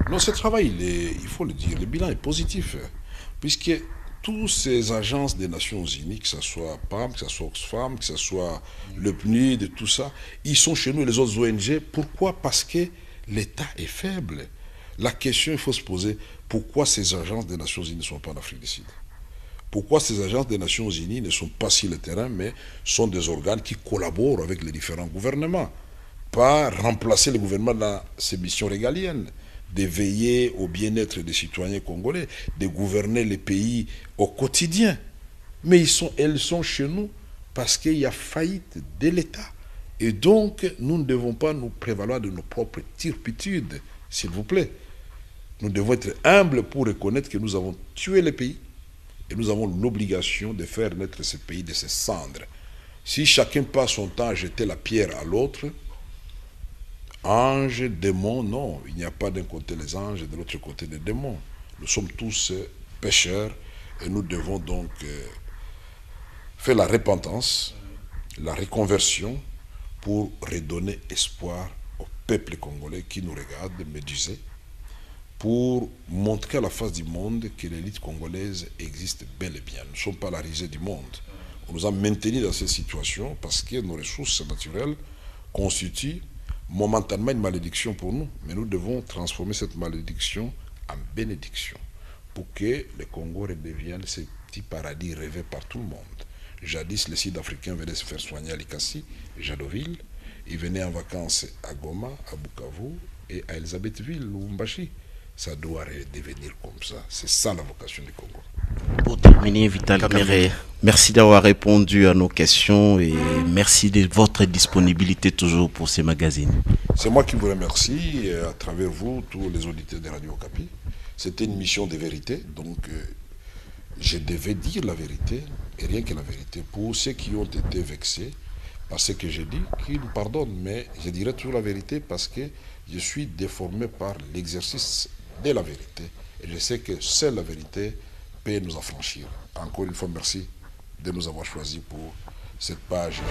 Non, ce travail, il faut le dire, le bilan est positif, puisque toutes ces agences des Nations Unies, que ce soit PAM, que ce soit Oxfam, que ce soit le PNUD, tout ça, ils sont chez nous, les autres ONG. Pourquoi? Parce que l'État est faible. La question, il faut se poser, pourquoi ces agences des Nations Unies ne sont pas en Afrique du Sud? Pourquoi ces agences des Nations Unies ne sont pas sur le terrain, mais sont des organes qui collaborent avec les différents gouvernements? Pas remplacer le gouvernement dans ses missions régaliennes, de veiller au bien-être des citoyens congolais, de gouverner les pays au quotidien. Mais elles sont chez nous parce qu'il y a faillite de l'État. Et donc, nous ne devons pas nous prévaloir de nos propres turpitudes, s'il vous plaît. Nous devons être humbles pour reconnaître que nous avons tué le pays et nous avons l'obligation de faire naître ce pays de ses cendres. Si chacun passe son temps à jeter la pierre à l'autre, anges, démons, non. Il n'y a pas d'un côté les anges et de l'autre côté les démons. Nous sommes tous pécheurs et nous devons donc faire la repentance, la reconversion pour redonner espoir au peuple congolais qui nous regarde, médusé, pour montrer à la face du monde que l'élite congolaise existe bel et bien. Nous ne sommes pas la risée du monde. On nous a maintenus dans cette situation parce que nos ressources naturelles constituent momentanément une malédiction pour nous, mais nous devons transformer cette malédiction en bénédiction pour que le Congo redevienne ce petit paradis rêvé par tout le monde. Jadis, les Sud-Africains venaient se faire soigner à Likasi, Jadoville, ils venaient en vacances à Goma, à Bukavu et à Elisabethville, Lubumbashi. Ça doit redevenir comme ça. C'est ça la vocation du Congo. Pour terminer, Vital Kamerhe, merci d'avoir répondu à nos questions et merci de votre disponibilité toujours pour ces magazines. C'est moi qui vous remercie, à travers vous, tous les auditeurs de Radio Okapi. C'était une mission de vérité, donc je devais dire la vérité, et rien que la vérité. Pour ceux qui ont été vexés par ce que j'ai dit, qu'ils me pardonnent, mais je dirai toujours la vérité parce que je suis déformé par l'exercice de la vérité. Et je sais que seule la vérité peut nous affranchir. Encore une fois, merci de nous avoir choisis pour cette page.